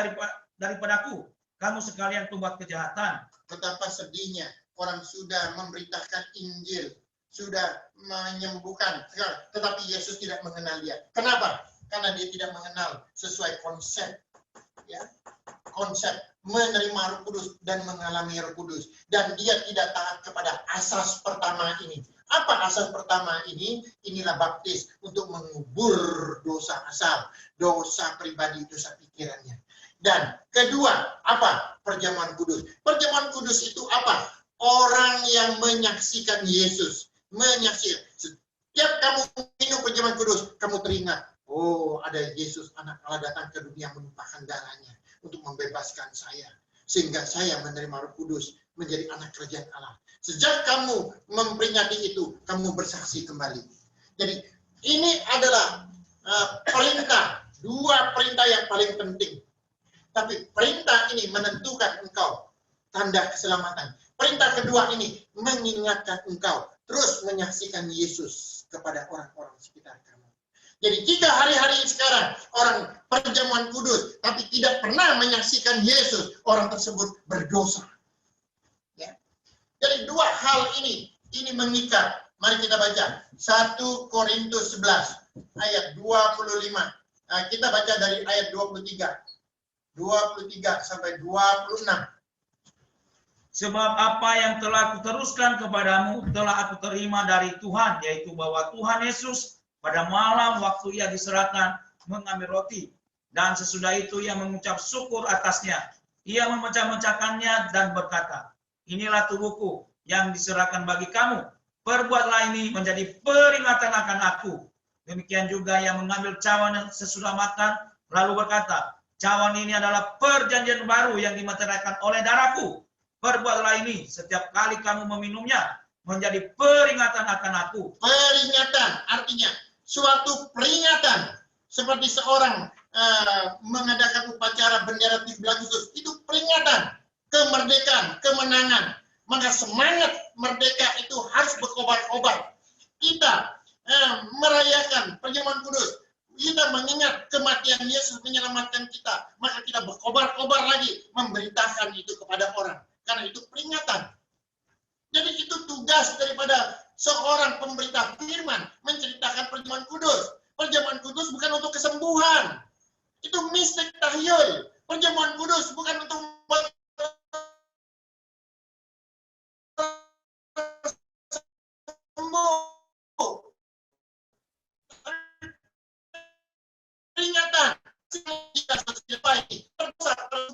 C: daripadaku, kamu sekalian tumbuh kejahatan.
A: Betapa sedihnya orang sudah memberitakan Injil, sudah menyembuhkan, tetapi Yesus tidak mengenal dia. Kenapa? Karena dia tidak mengenal sesuai konsep, ya, konsep menerima Roh Kudus dan mengalami Roh Kudus, dan dia tidak taat kepada asas pertama ini. Apa asas pertama ini? Inilah baptis untuk mengubur dosa asal, dosa pribadi, dosa pikirannya. Dan kedua, apa? Perjamuan kudus. Perjamuan kudus itu apa? Orang yang menyaksikan Yesus. Menyaksikan. Setiap kamu minum perjamuan kudus, kamu teringat, oh, ada Yesus anak Allah datang ke dunia menumpahkan darahnya untuk membebaskan saya. Sehingga saya menerima Roh Kudus menjadi anak kerajaan Allah. Sejak kamu memperingati itu, kamu bersaksi kembali. Jadi ini adalah perintah, dua perintah yang paling penting. Tapi perintah ini menentukan engkau tanda keselamatan. Perintah kedua ini mengingatkan engkau terus menyaksikan Yesus kepada orang-orang sekitar kamu. Jadi jika hari-hari sekarang orang perjamuan kudus tapi tidak pernah menyaksikan Yesus, orang tersebut berdosa. Ya. Jadi dua hal ini mengikat. Mari kita baca 1 Korintus 11 ayat 25. Nah, kita baca dari ayat 23 sampai 26.
C: Sebab apa yang telah kuteruskan kepadamu telah aku terima dari Tuhan, yaitu bahwa Tuhan Yesus pada malam waktu ia diserahkan mengambil roti, dan sesudah itu ia mengucap syukur atasnya. Ia memecah-mecahkannya dan berkata, inilah tubuhku yang diserahkan bagi kamu. Perbuatlah ini menjadi peringatan akan aku. Demikian juga ia mengambil cawan sesudah makan, lalu berkata, cawan ini adalah perjanjian baru yang dimeteraikan oleh darahku. Perbuatlah ini setiap kali kamu meminumnya menjadi peringatan akan aku.
A: Peringatan artinya suatu peringatan seperti seorang mengadakan upacara bendera 17 Agustus. Itu peringatan kemerdekaan, kemenangan. Maka semangat merdeka itu harus berkobar-kobar. Kita merayakan perjamuan kudus. Kita mengingat kematian Yesus menyelamatkan kita. Maka kita berkobar-kobar lagi memberitakan itu kepada orang. Karena itu peringatan. Jadi itu tugas daripada seorang pemberita firman menceritakan perjamuan kudus. Perjamuan kudus bukan untuk kesembuhan. Itu mistik tahyul. Perjamuan kudus bukan untuk sembuh. Peringatan.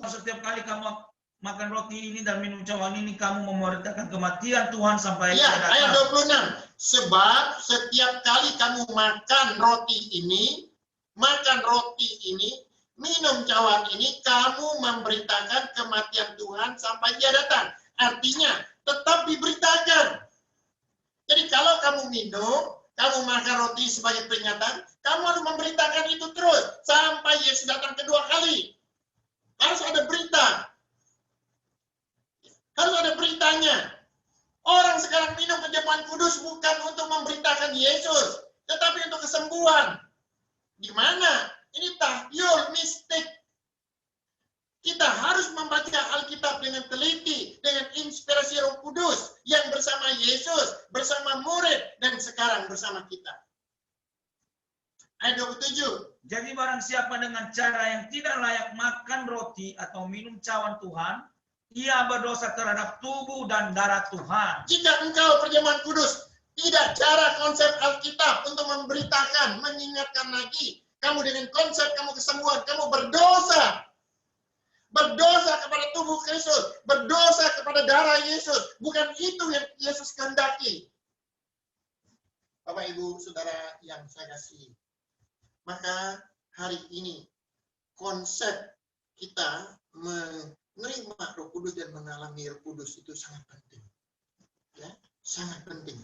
C: Setiap kali kamu makan roti ini dan minum cawan ini, kamu memberitakan kematian Tuhan sampai
A: ya, ayat 26. Sebab setiap kali kamu makan roti ini, minum cawan ini, kamu memberitakan kematian Tuhan sampai dia datang. Artinya, tetap diberitakan. Jadi kalau kamu minum, kamu makan roti sebagai peringatan, kamu harus memberitakan itu terus sampai Yesus datang kedua kali. Harus ada berita. Harus ada beritanya. Orang sekarang minum perjamuan kudus bukan untuk memberitakan Yesus, tetapi untuk kesembuhan. Di mana? Ini tahyul, mistik. Kita harus membaca Alkitab dengan teliti, dengan inspirasi Roh Kudus yang bersama Yesus, bersama murid, dan sekarang bersama kita. Ayat 27.
C: Jadi barang siapa dengan cara yang tidak layak makan roti atau minum cawan Tuhan, ia berdosa terhadap tubuh dan darah Tuhan.
A: Jika engkau perjamuan kudus tidak cara konsep Alkitab untuk memberitakan, mengingatkan lagi, kamu dengan konsep kamu kesembuhan, kamu berdosa. Berdosa kepada tubuh Kristus, berdosa kepada darah Yesus. Bukan itu yang Yesus kehendaki. Bapak, Ibu, Saudara yang saya kasihi. Maka hari ini konsep kita menerima Roh Kudus dan mengalami Roh Kudus itu sangat penting. Ya, sangat penting.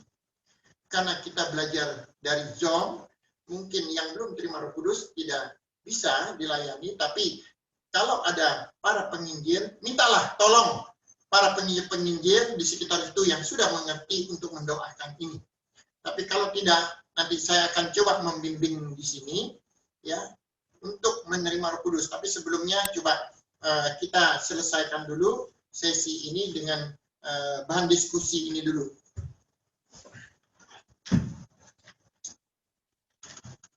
A: Karena kita belajar dari John, mungkin yang belum terima Roh Kudus tidak bisa dilayani, tapi kalau ada para penginjil, mintalah tolong para penginjil di sekitar itu yang sudah mengerti untuk mendoakan ini. Tapi kalau tidak, nanti saya akan coba membimbing di sini, ya, untuk menerima Roh Kudus. Tapi sebelumnya coba kita selesaikan dulu sesi ini dengan bahan diskusi ini dulu.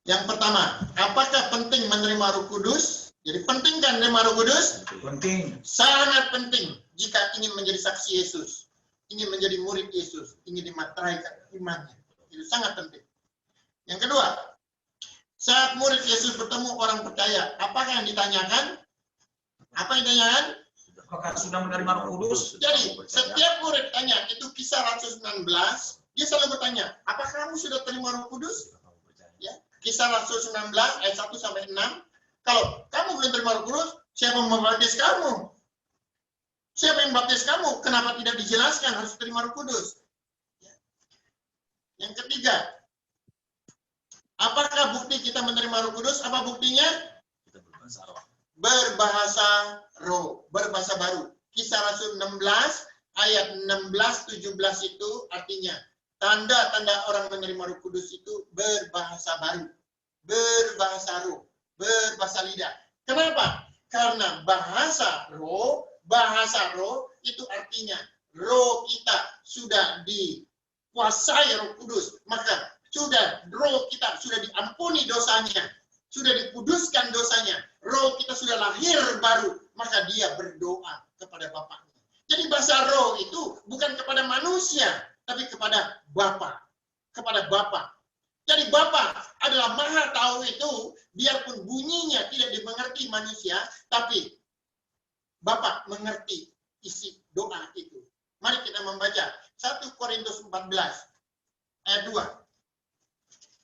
A: Yang pertama, apakah penting menerima Roh Kudus? Jadi penting kan menerima Roh Kudus?
C: Penting.
A: Sangat penting jika ingin menjadi saksi Yesus, ingin menjadi murid Yesus, ingin dimateraikan imannya. Itu sangat penting. Yang kedua, saat murid Yesus bertemu orang percaya, apakah yang ditanyakan? Apa yang ditanyakan?
C: Apakah sudah menerima Roh Kudus?
A: Jadi, setiap murid tanya, itu Kisah Rasul 19, dia selalu bertanya, apakah kamu sudah terima Roh Kudus? Ya, Kisah Rasul 19 ayat 1 sampai 6. Kalau kamu belum terima Roh Kudus, siapa yang membaptis kamu? Siapa yang membaptis kamu? Kenapa tidak dijelaskan harus terima Roh Kudus? Ya. Yang ketiga, apakah bukti kita menerima Roh Kudus? Apa buktinya?
D: Kita berbahasa roh.
A: Berbahasa roh, berbahasa baru. Kisah Rasul 16 ayat 16-17 itu artinya tanda-tanda orang menerima Roh Kudus itu berbahasa baru, berbahasa roh, berbahasa lidah. Kenapa? Karena bahasa roh itu artinya roh kita sudah dikuasai Roh Kudus, maka roh kita sudah diampuni dosanya, sudah dikuduskan dosanya, roh kita sudah lahir baru, maka dia berdoa kepada Bapaknya. Jadi bahasa roh itu bukan kepada manusia, tapi kepada Bapa, kepada Bapa. Jadi Bapa adalah maha tahu itu, biarpun bunyinya tidak dimengerti manusia, tapi Bapa mengerti isi doa itu. Mari kita membaca 1 Korintus 14 ayat 2.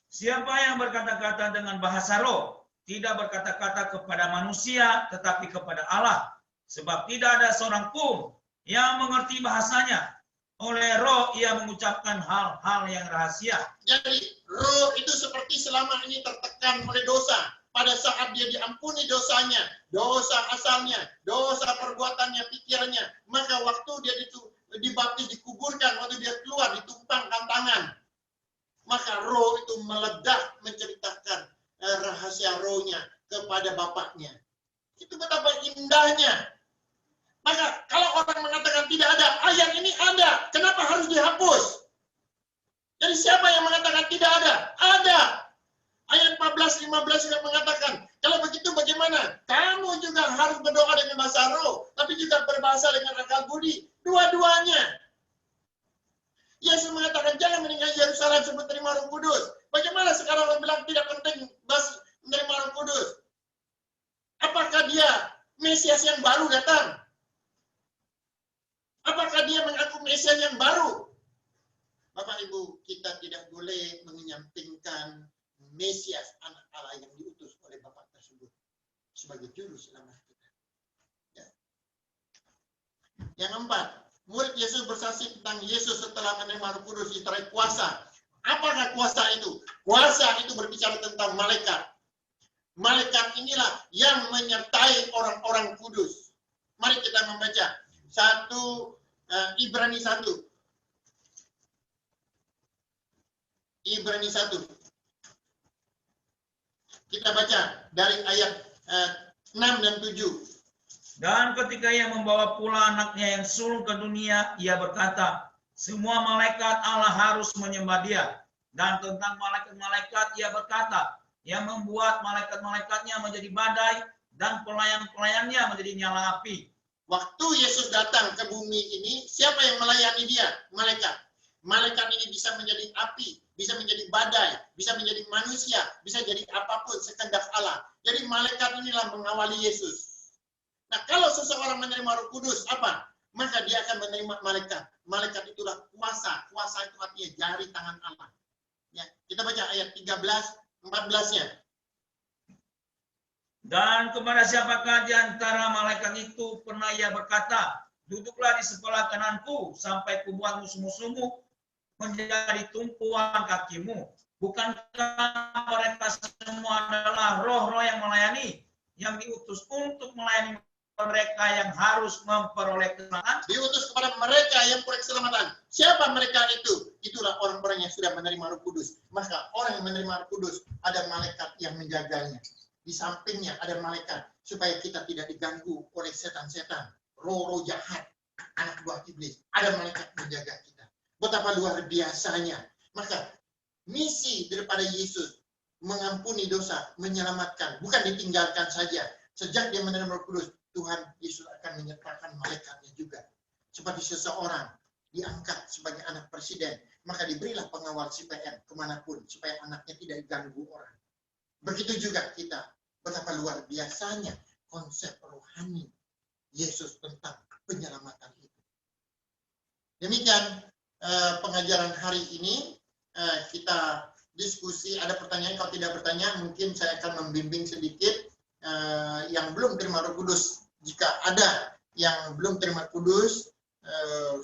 C: Siapa yang berkata-kata dengan bahasa roh, tidak berkata-kata kepada manusia, tetapi kepada Allah. Sebab tidak ada seorang pun yang mengerti bahasanya. Oleh roh ia mengucapkan hal-hal yang rahasia.
A: Jadi roh itu seperti selama ini tertekan oleh dosa. Pada saat dia diampuni dosanya, dosa asalnya, dosa perbuatannya, pikirannya, maka waktu dia dibaptis, dikuburkan, waktu dia keluar, ditumpangkan tangan, maka roh itu meledak menceritakan rahasia rohnya kepada Bapaknya. Itu betapa indahnya. Maka kalau orang mengatakan tidak ada, ayat ini ada. Kenapa harus dihapus? Jadi siapa yang mengatakan tidak ada? Ada. Ayat 14-15 sudah mengatakan, kalau begitu bagaimana? Kamu juga harus berdoa dengan bahasa roh, tapi juga berbahasa dengan akal budi. Dua-duanya. Yesus mengatakan, jangan meninggalkan Yerusalem sebelum terima Roh Kudus. Bagaimana sekarang orang bilang tidak penting menerima Roh Kudus? Apakah dia Mesias yang baru datang? Apakah dia mengaku Mesias yang baru? Bapak Ibu, kita tidak boleh menyampingkan Mesias, anak Allah yang diutus oleh Bapak tersebut sebagai juru selamat kita. Ya. Yang keempat, murid Yesus bersaksi tentang Yesus setelah menerima Roh Kudus diterai kuasa. Apakah kuasa itu? Kuasa itu berbicara tentang malaikat. Malaikat inilah yang menyertai orang-orang kudus. Mari kita membaca Ibrani 1. Ibrani 1. Kita baca dari ayat 6 dan 7.
C: Dan ketika ia membawa pula anaknya yang sulung ke dunia, ia berkata, semua malaikat Allah harus menyembah dia. Dan tentang malaikat-malaikat ia berkata, yang membuat malaikat-malaikatnya menjadi badai dan pelayan-pelayannya menjadi nyala api.
A: Waktu Yesus datang ke bumi ini, siapa yang melayani dia? Malaikat. Malaikat ini bisa menjadi api, bisa menjadi badai, bisa menjadi manusia, bisa jadi apapun sekehendak Allah. Jadi malaikat inilah mengawali Yesus. Nah, kalau seseorang menerima Roh Kudus, apa? Maka dia akan menerima malaikat. Malaikat itulah kuasa. Kuasa itu artinya jari tangan Allah. Ya, kita baca ayat 13-14-nya.
C: Dan kepada siapakah di antara malaikat itu pernah ia berkata, duduklah di sebelah kananku sampai kubuat musuh-musuhmu menjadi tumpuan kakimu. Bukankah mereka semua adalah roh-roh yang melayani, yang diutus untuk melayani mereka yang harus memperoleh keselamatan.
A: Diutus kepada mereka yang memperoleh keselamatan. Siapa mereka itu? Itulah orang-orang yang sudah menerima Roh Kudus. Maka orang yang menerima Roh Kudus, ada malaikat yang menjaganya. Di sampingnya ada malaikat supaya kita tidak diganggu oleh setan-setan, roh-roh jahat, anak buah iblis. Ada malaikat menjaga kita. Betapa luar biasanya. Maka misi daripada Yesus mengampuni dosa, menyelamatkan, bukan ditinggalkan saja. Sejak dia menerima Roh Kudus, Tuhan Yesus akan menyertakan malaikatnya juga. Seperti seseorang diangkat sebagai anak presiden, maka diberilah pengawal CPM kemanapun, supaya anaknya tidak diganggu orang. Begitu juga kita, betapa luar biasanya konsep rohani Yesus tentang penyelamatan itu. Demikian pengajaran hari ini, kita diskusi. Ada pertanyaan? Kalau tidak bertanya, mungkin saya akan membimbing sedikit yang belum terima Roh Kudus. Jika ada yang belum terima Kudus,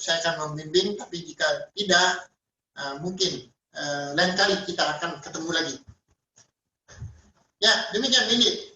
A: saya akan membimbing. Tapi jika tidak, mungkin lain kali kita akan ketemu lagi. Ya, demikian Windy.